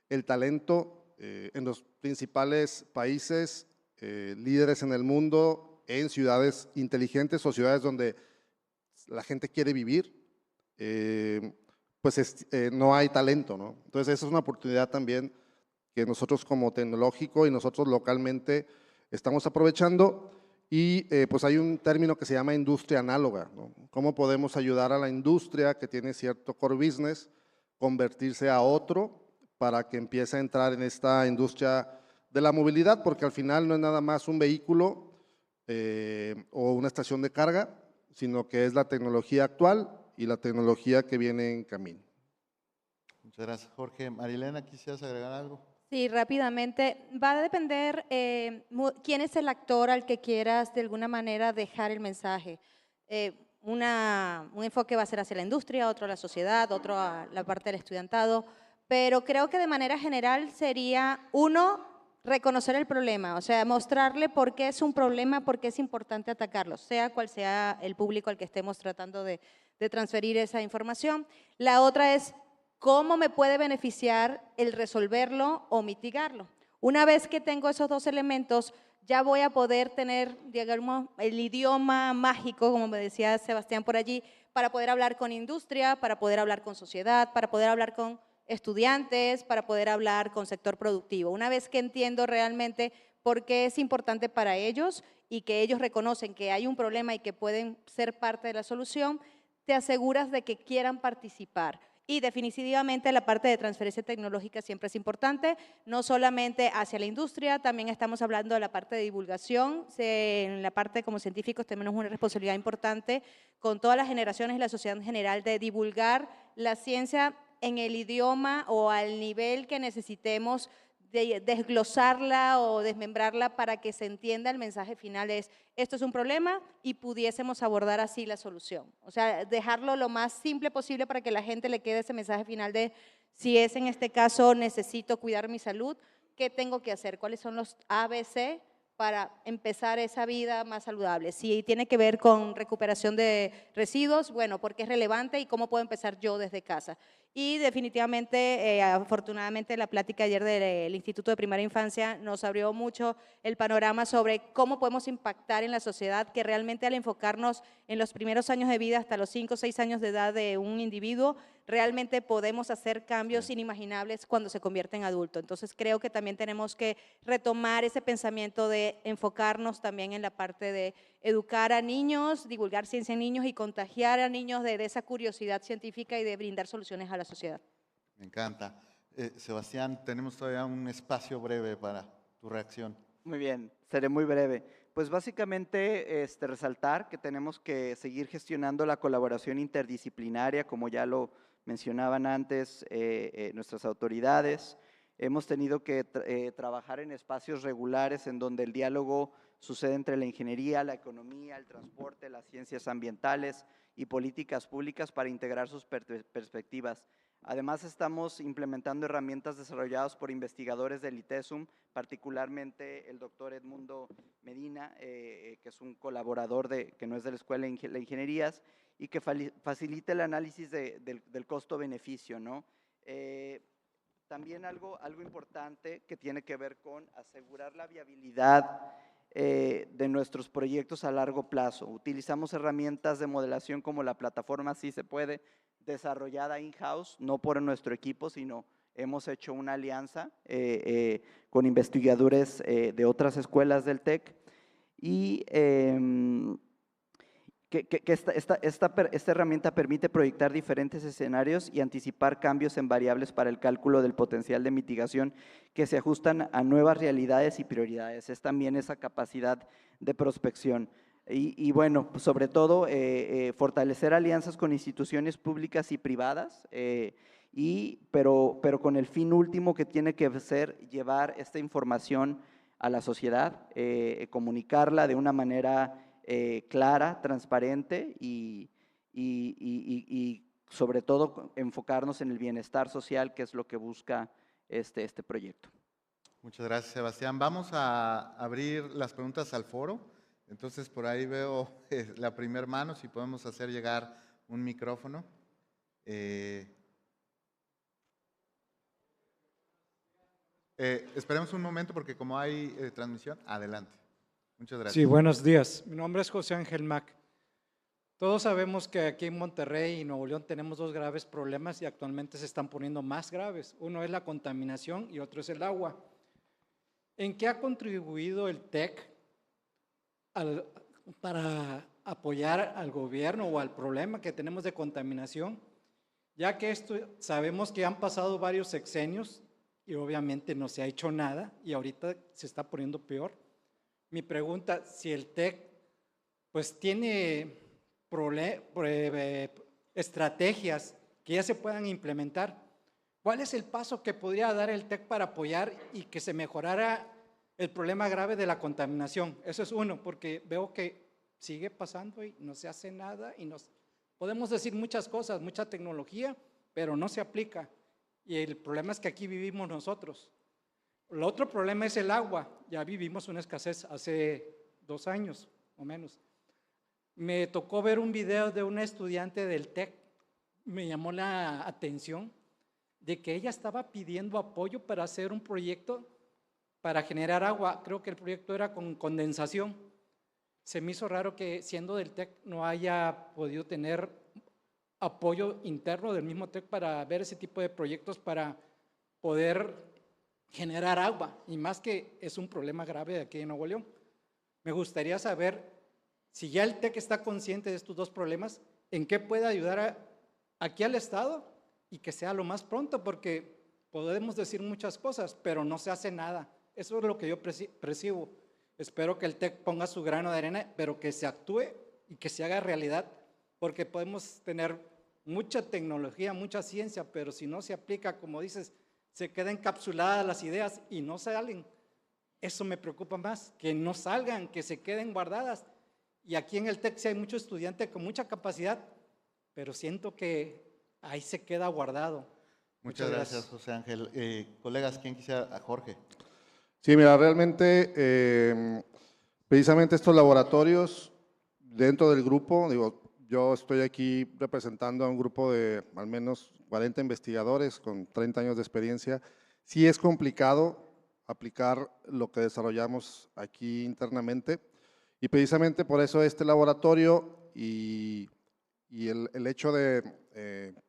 el talento en los principales países, líderes en el mundo, en ciudades inteligentes o ciudades donde la gente quiere vivir, pues no hay talento, ¿no? Entonces esa es una oportunidad también que nosotros como tecnológico y nosotros localmente estamos aprovechando. Y pues hay un término que se llama industria análoga, ¿no? ¿Cómo podemos ayudar a la industria que tiene cierto core business convertirse a otro para que empiece a entrar en esta industria de la movilidad? Porque al final no es nada más un vehículo o una estación de carga, sino que es la tecnología actual y la tecnología que viene en camino. Muchas gracias, Jorge. Marilena, ¿quisieras agregar algo? Sí, rápidamente. Va a depender quién es el actor al que quieras de alguna manera dejar el mensaje. Un enfoque va a ser hacia la industria, otro a la sociedad, otro a la parte del estudiantado, pero creo que de manera general sería, uno, reconocer el problema, o sea, mostrarle por qué es un problema, por qué es importante atacarlo, sea cual sea el público al que estemos tratando de transferir esa información. La otra es cómo me puede beneficiar el resolverlo o mitigarlo. Una vez que tengo esos dos elementos, ya voy a poder tener, digamos, el idioma mágico, como me decía Sebastián por allí, para poder hablar con industria, para poder hablar con sociedad, para poder hablar con estudiantes, para poder hablar con sector productivo. Una vez que entiendo realmente por qué es importante para ellos y que ellos reconocen que hay un problema y que pueden ser parte de la solución, te aseguras de que quieran participar. Y definitivamente la parte de transferencia tecnológica siempre es importante, no solamente hacia la industria, también estamos hablando de la parte de divulgación. En la parte como científicos tenemos una responsabilidad importante con todas las generaciones y la sociedad en general de divulgar la ciencia en el idioma o al nivel que necesitemos, de desglosarla o desmembrarla para que se entienda el mensaje final es, esto es un problema y pudiésemos abordar así la solución. O sea, dejarlo lo más simple posible para que la gente le quede ese mensaje final de, si es en este caso, necesito cuidar mi salud, ¿qué tengo que hacer? ¿Cuáles son los ABC para empezar esa vida más saludable? Si tiene que ver con recuperación de residuos, bueno, porque es relevante y cómo puedo empezar yo desde casa. Y definitivamente, afortunadamente, la plática ayer del Instituto de Primaria Infancia nos abrió mucho el panorama sobre cómo podemos impactar en la sociedad, que realmente al enfocarnos en los primeros años de vida hasta los 5 o 6 años de edad de un individuo, realmente podemos hacer cambios inimaginables cuando se convierte en adulto. Entonces creo que también tenemos que retomar ese pensamiento de enfocarnos también en la parte de educar a niños, divulgar ciencia en niños y contagiar a niños de esa curiosidad científica y de brindar soluciones a la sociedad. Me encanta. Sebastián, tenemos todavía un espacio breve para tu reacción. Muy bien, seré muy breve. Pues básicamente resaltar que tenemos que seguir gestionando la colaboración interdisciplinaria, como ya lo mencionaban antes nuestras autoridades. Hemos tenido que trabajar en espacios regulares en donde el diálogo sucede entre la ingeniería, la economía, el transporte, las ciencias ambientales y políticas públicas para integrar sus perspectivas. Además, estamos implementando herramientas desarrolladas por investigadores del ITESUM, particularmente el doctor Edmundo Medina, que es un colaborador que no es de la Escuela de Ingenierías, y que facilita el análisis del costo-beneficio, ¿no? También algo importante que tiene que ver con asegurar la viabilidad de nuestros proyectos a largo plazo. Utilizamos herramientas de modelación como la plataforma Sí Se Puede, desarrollada in-house, no por nuestro equipo, sino hemos hecho una alianza con investigadores de otras escuelas del TEC y esta herramienta permite proyectar diferentes escenarios y anticipar cambios en variables para el cálculo del potencial de mitigación que se ajustan a nuevas realidades y prioridades. Es también esa capacidad de prospección. Y bueno, sobre todo, fortalecer alianzas con instituciones públicas y privadas, pero con el fin último que tiene que ser llevar esta información a la sociedad, comunicarla de una manera clara, transparente y sobre todo enfocarnos en el bienestar social, que es lo que busca este proyecto. Muchas gracias, Sebastián. Vamos a abrir las preguntas al foro. Entonces, por ahí veo la primera mano, si podemos hacer llegar un micrófono. Esperemos un momento porque como hay transmisión, adelante. Muchas gracias. Sí, buenos días. Mi nombre es José Ángel Mac. Todos sabemos que aquí en Monterrey y Nuevo León tenemos dos graves problemas y actualmente se están poniendo más graves. Uno es la contaminación y otro es el agua. ¿En qué ha contribuido el TEC para apoyar al gobierno o al problema que tenemos de contaminación? Ya que sabemos que han pasado varios sexenios y obviamente no se ha hecho nada y ahorita se está poniendo peor. Mi pregunta, si el TEC pues tiene estrategias que ya se puedan implementar, ¿cuál es el paso que podría dar el TEC para apoyar y que se mejorara el problema grave de la contaminación? Eso es uno, porque veo que sigue pasando y no se hace nada y podemos decir muchas cosas, mucha tecnología, pero no se aplica. Y el problema es que aquí vivimos nosotros. El otro problema es el agua. Ya vivimos una escasez hace 2 años o menos. Me tocó ver un video de una estudiante del TEC, me llamó la atención de que ella estaba pidiendo apoyo para hacer un proyecto para generar agua. Creo que el proyecto era con condensación. Se me hizo raro que siendo del TEC no haya podido tener apoyo interno del mismo TEC para ver ese tipo de proyectos para poder generar agua, y más que es un problema grave de aquí en Nuevo León. Me gustaría saber si ya el TEC está consciente de estos dos problemas, en qué puede ayudar aquí al Estado y que sea lo más pronto, porque podemos decir muchas cosas, pero no se hace nada. Eso es lo que yo percibo. Espero que el TEC ponga su grano de arena, pero que se actúe y que se haga realidad, porque podemos tener mucha tecnología, mucha ciencia, pero si no se aplica, como dices, se quedan encapsuladas las ideas y no salen. Eso me preocupa más, que no salgan, que se queden guardadas. Y aquí en el TEC sí hay muchos estudiantes con mucha capacidad, pero siento que ahí se queda guardado. Muchas gracias, José Ángel. Colegas, ¿quién quisiera? A Jorge. Sí, mira, realmente, precisamente estos laboratorios dentro del grupo, digo, yo estoy aquí representando a un grupo de al menos 40 investigadores con 30 años de experiencia. Sí es complicado aplicar lo que desarrollamos aquí internamente y precisamente por eso este laboratorio y y el hecho de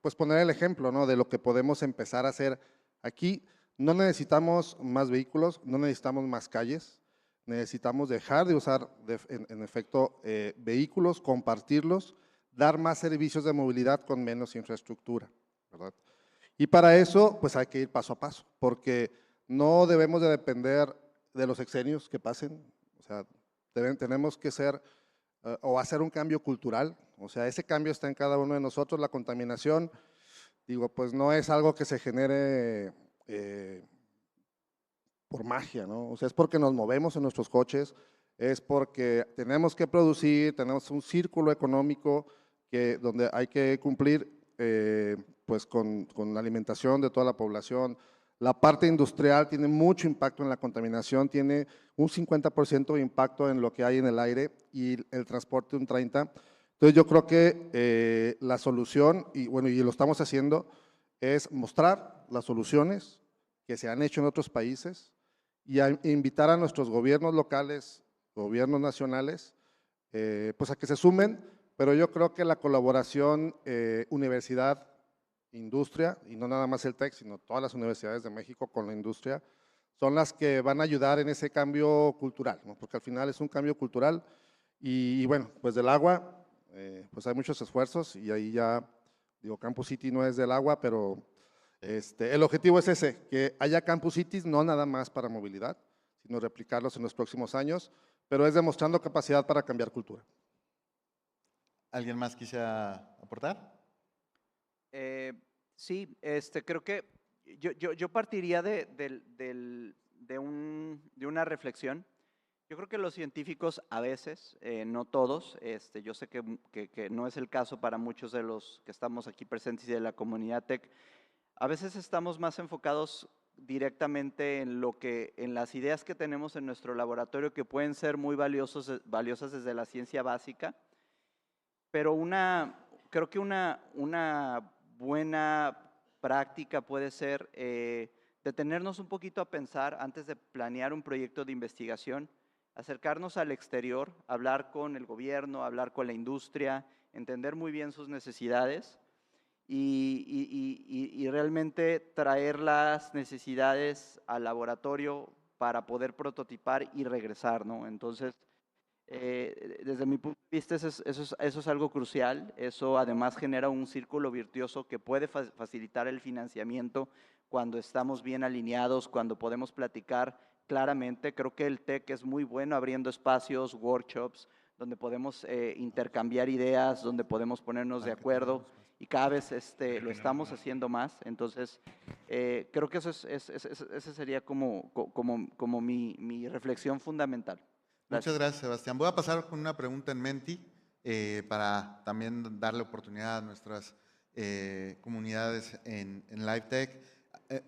pues poner el ejemplo, ¿no?, de lo que podemos empezar a hacer aquí. No necesitamos más vehículos, no necesitamos más calles, necesitamos dejar de usar en efecto vehículos, compartirlos, dar más servicios de movilidad con menos infraestructura, ¿verdad? Y para eso pues hay que ir paso a paso, porque no debemos de depender de los sexenios que pasen, o sea, tenemos que ser o hacer un cambio cultural, o sea, ese cambio está en cada uno de nosotros. La contaminación, digo, pues no es algo que se genere por magia, ¿no? O sea, es porque nos movemos en nuestros coches, es porque tenemos que producir, tenemos un círculo económico donde hay que cumplir pues con la alimentación de toda la población. La parte industrial tiene mucho impacto en la contaminación, tiene un 50% de impacto en lo que hay en el aire y el transporte un 30%. Entonces yo creo que la solución, y bueno, y lo estamos haciendo, es mostrar las soluciones que se han hecho en otros países y invitar a nuestros gobiernos locales, gobiernos nacionales, pues a que se sumen, pero yo creo que la colaboración universidad, industria, y no nada más el TEC, sino todas las universidades de México con la industria, son las que van a ayudar en ese cambio cultural, ¿no? Porque al final es un cambio cultural y bueno, pues del agua, pues hay muchos esfuerzos y ahí ya, digo, Campus City no es del agua, pero el objetivo es ese, que haya Campus Cities no nada más para movilidad, sino replicarlos en los próximos años, pero es demostrando capacidad para cambiar cultura. ¿Alguien más quisiera aportar? Sí, creo que yo partiría de una reflexión. Yo creo que los científicos a veces, no todos, yo sé que no es el caso para muchos de los que estamos aquí presentes y de la comunidad TEC, a veces estamos más enfocados directamente en las ideas que tenemos en nuestro laboratorio, que pueden ser muy valiosas desde la ciencia básica, pero creo que una buena práctica puede ser detenernos un poquito a pensar antes de planear un proyecto de investigación, acercarnos al exterior, hablar con el gobierno, hablar con la industria, entender muy bien sus necesidades y realmente traer las necesidades al laboratorio para poder prototipar y regresar, ¿no? Entonces, desde mi punto de vista, eso es algo crucial. Eso además genera un círculo virtuoso que puede facilitar el financiamiento cuando estamos bien alineados, cuando podemos platicar claramente. Creo que el TEC es muy bueno abriendo espacios, workshops, donde podemos intercambiar ideas, donde podemos ponernos de acuerdo y cada vez lo estamos haciendo más. Entonces, creo que ese sería como mi reflexión fundamental. Muchas gracias, Sebastián. Voy a pasar con una pregunta en Menti para también darle oportunidad a nuestras comunidades en LiveTech.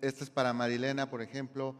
Esta es para Marilena, por ejemplo.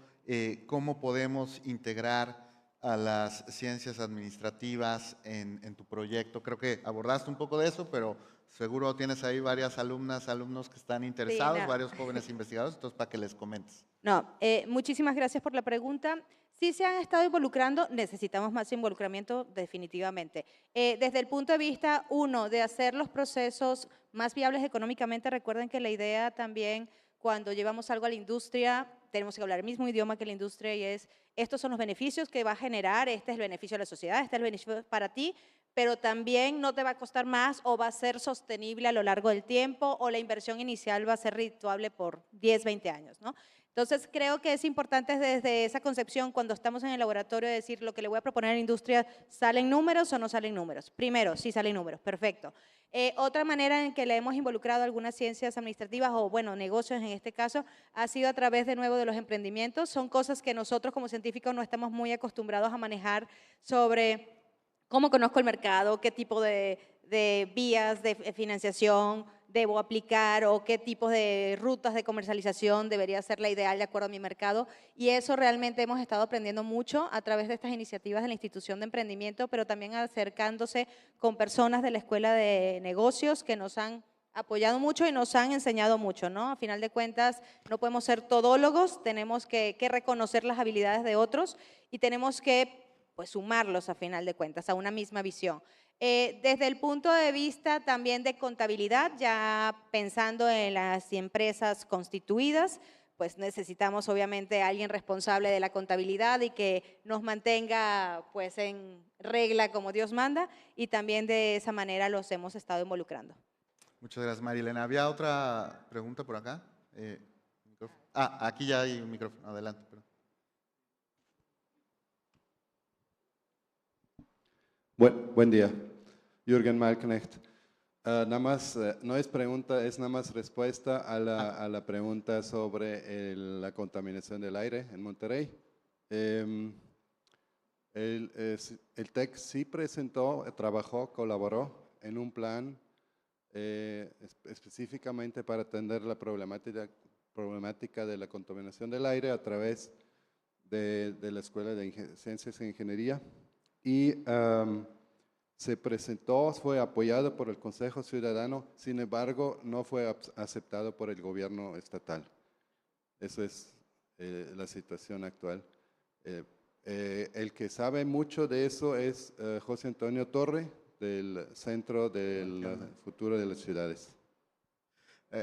¿Cómo podemos integrar a las ciencias administrativas en tu proyecto? Creo que abordaste un poco de eso, pero seguro tienes ahí varias alumnos que están interesados, Sí, no. varios jóvenes investigadores, entonces para que les comentes. No, muchísimas gracias por la pregunta. Sí se han estado involucrando, necesitamos más involucramiento definitivamente. Desde el punto de vista, uno, de hacer los procesos más viables económicamente, recuerden que la idea también, cuando llevamos algo a la industria, tenemos que hablar el mismo idioma que la industria y es, estos son los beneficios que va a generar, este es el beneficio de la sociedad, este es el beneficio para ti, pero también no te va a costar más o va a ser sostenible a lo largo del tiempo o la inversión inicial va a ser redituable por 10, 20 años, ¿no? Entonces, creo que es importante desde esa concepción, cuando estamos en el laboratorio, decir lo que le voy a proponer a la industria, ¿salen números o no salen números? Primero, sí salen números, perfecto. Otra manera en que le hemos involucrado algunas ciencias administrativas o, bueno, negocios en este caso, ha sido a través de nuevo de los emprendimientos. Son cosas que nosotros como científicos no estamos muy acostumbrados a manejar sobre cómo conozco el mercado, qué tipo de vías de financiación debo aplicar o qué tipos de rutas de comercialización debería ser la ideal de acuerdo a mi mercado. Y eso realmente hemos estado aprendiendo mucho a través de estas iniciativas de la institución de emprendimiento, pero también acercándose con personas de la Escuela de Negocios que nos han apoyado mucho y nos han enseñado mucho, ¿no? A final de cuentas, no podemos ser todólogos, tenemos que reconocer las habilidades de otros y tenemos que pues sumarlos a final de cuentas a una misma visión. Desde el punto de vista también de contabilidad, ya pensando en las empresas constituidas, pues necesitamos obviamente a alguien responsable de la contabilidad y que nos mantenga pues en regla como Dios manda, y también de esa manera los hemos estado involucrando. Muchas gracias, Marilena. ¿Había otra pregunta por acá? Aquí ya hay un micrófono. Adelante. Perdón. Buen día, Jürgen Malknecht. Nada más, no es pregunta, es nada más respuesta a la pregunta sobre la contaminación del aire en Monterrey. El TEC sí presentó, trabajó, colaboró en un plan específicamente para atender la problemática de la contaminación del aire a través de la Escuela de Ciencias e Ingeniería. Y se presentó, fue apoyado por el Consejo Ciudadano, sin embargo, no fue aceptado por el gobierno estatal. Eso es la situación actual. El que sabe mucho de eso es José Antonio Torre, del Centro del Futuro de las Ciudades.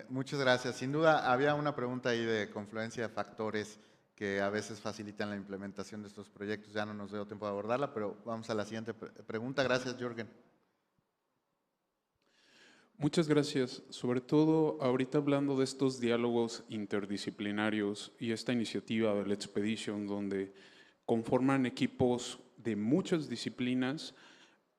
Muchas gracias. Sin duda, había una pregunta ahí de confluencia de factores que a veces facilitan la implementación de estos proyectos. Ya no nos dio tiempo de abordarla, pero vamos a la siguiente pregunta. Gracias, Jürgen. Muchas gracias. Sobre todo, ahorita hablando de estos diálogos interdisciplinarios y esta iniciativa del Expedition, donde conforman equipos de muchas disciplinas,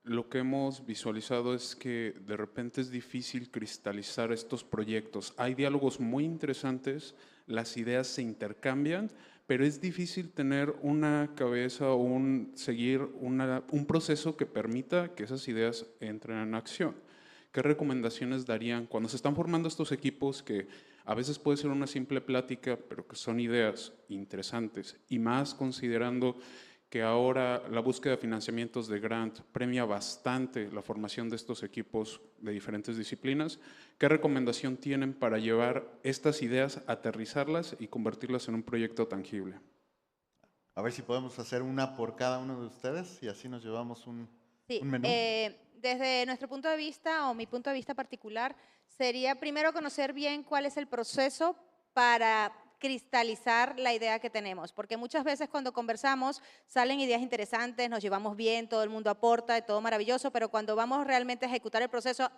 lo que hemos visualizado es que de repente es difícil cristalizar estos proyectos. Hay diálogos muy interesantes, las ideas se intercambian, pero es difícil tener una cabeza o seguir un proceso que permita que esas ideas entren en acción. ¿Qué recomendaciones darían cuando se están formando estos equipos que a veces puede ser una simple plática, pero que son ideas interesantes, y más considerando que ahora la búsqueda de financiamientos de grant premia bastante la formación de estos equipos de diferentes disciplinas? ¿Qué recomendación tienen para llevar estas ideas, aterrizarlas y convertirlas en un proyecto tangible? A ver si podemos hacer una por cada uno de ustedes y así nos llevamos un menú. Desde nuestro punto de vista, o mi punto de vista particular, sería primero conocer bien cuál es el proceso para cristalizar la idea que tenemos, porque muchas veces cuando conversamos salen ideas interesantes, nos llevamos bien, todo el mundo aporta, y todo maravilloso, pero cuando vamos realmente a ejecutar el proceso,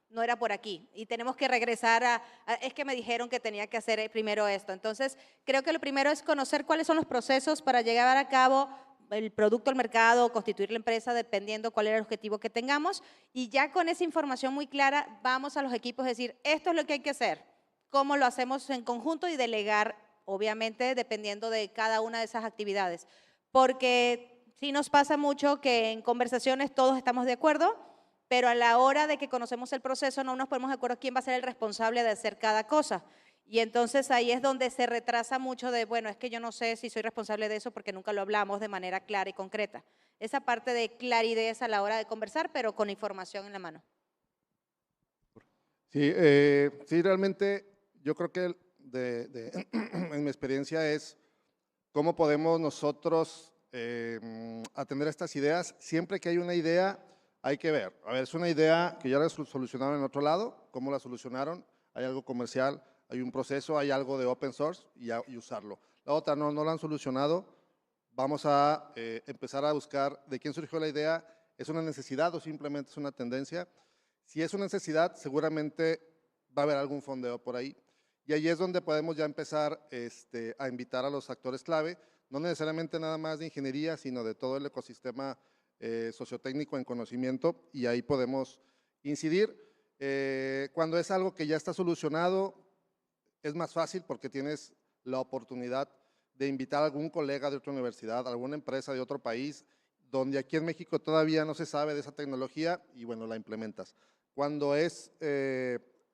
no era por aquí, y tenemos que regresar es que me dijeron que tenía que hacer primero esto. Entonces, creo que lo primero es conocer cuáles son los procesos para llevar a cabo el producto al mercado, constituir la empresa, dependiendo cuál era el objetivo que tengamos, y ya con esa información muy clara, vamos a los equipos a decir, esto es lo que hay que hacer, cómo lo hacemos en conjunto, y delegar, obviamente, dependiendo de cada una de esas actividades. Porque sí nos pasa mucho que en conversaciones todos estamos de acuerdo, pero a la hora de que conocemos el proceso no nos ponemos de acuerdo quién va a ser el responsable de hacer cada cosa. Y entonces ahí es donde se retrasa mucho de, bueno, es que yo no sé si soy responsable de eso porque nunca lo hablamos de manera clara y concreta. Esa parte de claridad a la hora de conversar, pero con información en la mano. Sí, sí, realmente yo creo que en mi experiencia es cómo podemos nosotros atender estas ideas. Siempre que hay una idea, hay que ver. A ver, es una idea que ya la solucionaron en otro lado, ¿cómo la solucionaron? Hay algo comercial, hay un proceso, hay algo de open source y usarlo. La otra no la han solucionado, vamos a empezar a buscar de quién surgió la idea, ¿es una necesidad o simplemente es una tendencia? Si es una necesidad, seguramente va a haber algún fondeo por ahí. Y ahí es donde podemos ya empezar a invitar a los actores clave, no necesariamente nada más de ingeniería, sino de todo el ecosistema sociotécnico en conocimiento, y ahí podemos incidir. Cuando es algo que ya está solucionado, es más fácil porque tienes la oportunidad de invitar a algún colega de otra universidad, alguna empresa de otro país, donde aquí en México todavía no se sabe de esa tecnología y bueno, la implementas. Cuando es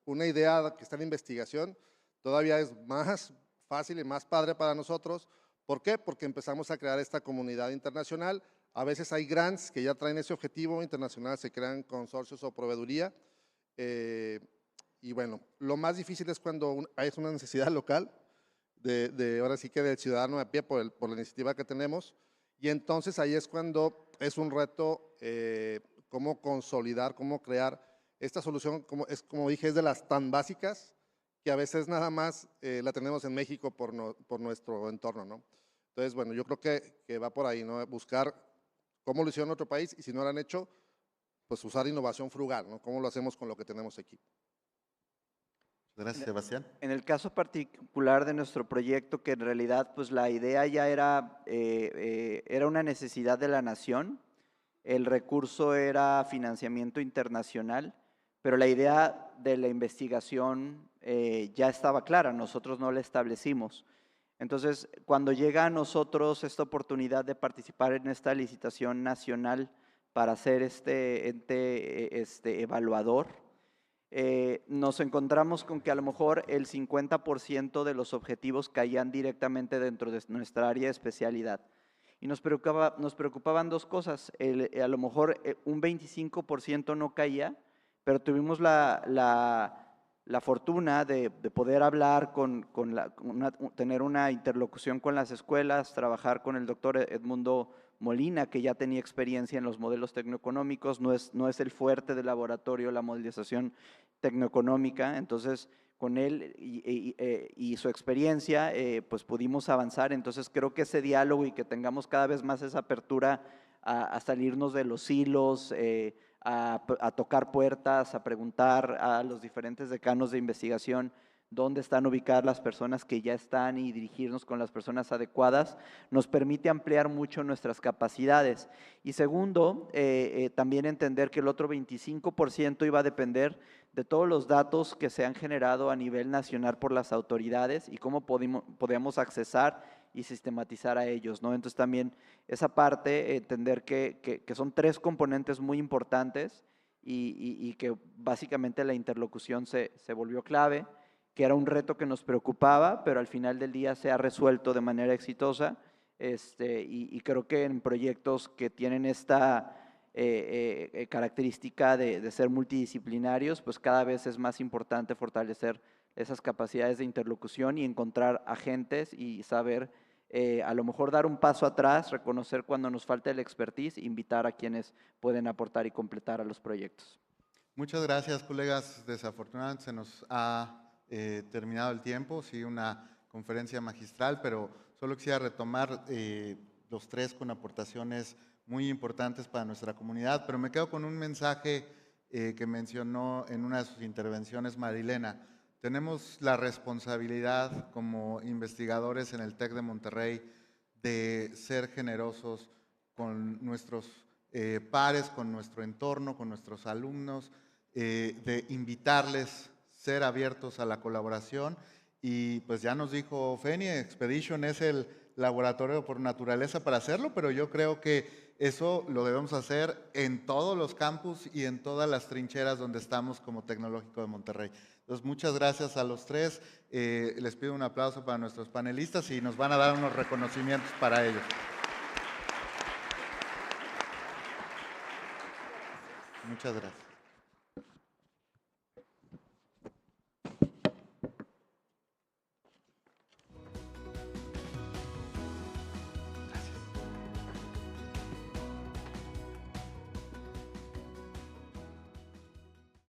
una idea que está en investigación, todavía es más fácil y más padre para nosotros. ¿Por qué? Porque empezamos a crear esta comunidad internacional. A veces hay grants que ya traen ese objetivo internacional, se crean consorcios o proveeduría. Y bueno, lo más difícil es cuando hay una necesidad local, ahora sí que del ciudadano a pie por la iniciativa que tenemos. Y entonces ahí es cuando es un reto cómo consolidar, cómo crear esta solución, como dije, es de las tan básicas que a veces nada más la tenemos en México por nuestro entorno, ¿no? Entonces, bueno, yo creo que va por ahí, ¿no? Buscar cómo lo hicieron en otro país y si no lo han hecho, pues usar innovación frugal, ¿no? ¿Cómo lo hacemos con lo que tenemos aquí? Gracias, Sebastián. En el caso particular de nuestro proyecto, que en realidad pues la idea ya era una necesidad de la nación, el recurso era financiamiento internacional, pero la idea de la investigación ya estaba clara, nosotros no la establecimos. Entonces, cuando llega a nosotros esta oportunidad de participar en esta licitación nacional para ser este ente evaluador, nos encontramos con que a lo mejor el 50% de los objetivos caían directamente dentro de nuestra área de especialidad. Y nos preocupaban dos cosas. A lo mejor un 25% no caía, pero tuvimos la fortuna de poder hablar tener una interlocución con las escuelas, trabajar con el doctor Edmundo Molina, que ya tenía experiencia en los modelos tecnoeconómicos, no es el fuerte del laboratorio la modelización tecnoeconómica, entonces con él y su experiencia pues pudimos avanzar, entonces creo que ese diálogo y que tengamos cada vez más esa apertura a salirnos de los hilos, a tocar puertas, a preguntar a los diferentes decanos de investigación dónde están ubicadas las personas que ya están y dirigirnos con las personas adecuadas, nos permite ampliar mucho nuestras capacidades. Y segundo, también entender que el otro 25% iba a depender de todos los datos que se han generado a nivel nacional por las autoridades y cómo podíamos accesar y sistematizar a ellos, ¿no? Entonces también esa parte, entender que son tres componentes muy importantes y que básicamente la interlocución se volvió clave, que era un reto que nos preocupaba, pero al final del día se ha resuelto de manera exitosa, y creo que en proyectos que tienen esta característica de ser multidisciplinarios, pues cada vez es más importante fortalecer esas capacidades de interlocución y encontrar agentes y saber a lo mejor dar un paso atrás, reconocer cuando nos falta el expertise, invitar a quienes pueden aportar y completar a los proyectos. Muchas gracias, colegas. Desafortunadamente se nos ha terminado el tiempo, sí, una conferencia magistral, pero solo quisiera retomar los tres con aportaciones muy importantes para nuestra comunidad, pero me quedo con un mensaje que mencionó en una de sus intervenciones Marilena. Tenemos la responsabilidad como investigadores en el TEC de Monterrey de ser generosos con nuestros pares, con nuestro entorno, con nuestros alumnos, de invitarles, ser abiertos a la colaboración. Y pues ya nos dijo Feni, Expedition es el laboratorio por naturaleza para hacerlo, pero yo creo que eso lo debemos hacer en todos los campus y en todas las trincheras donde estamos como Tecnológico de Monterrey. Entonces, muchas gracias a los tres. Les pido un aplauso para nuestros panelistas y nos van a dar unos reconocimientos para ellos. Muchas gracias.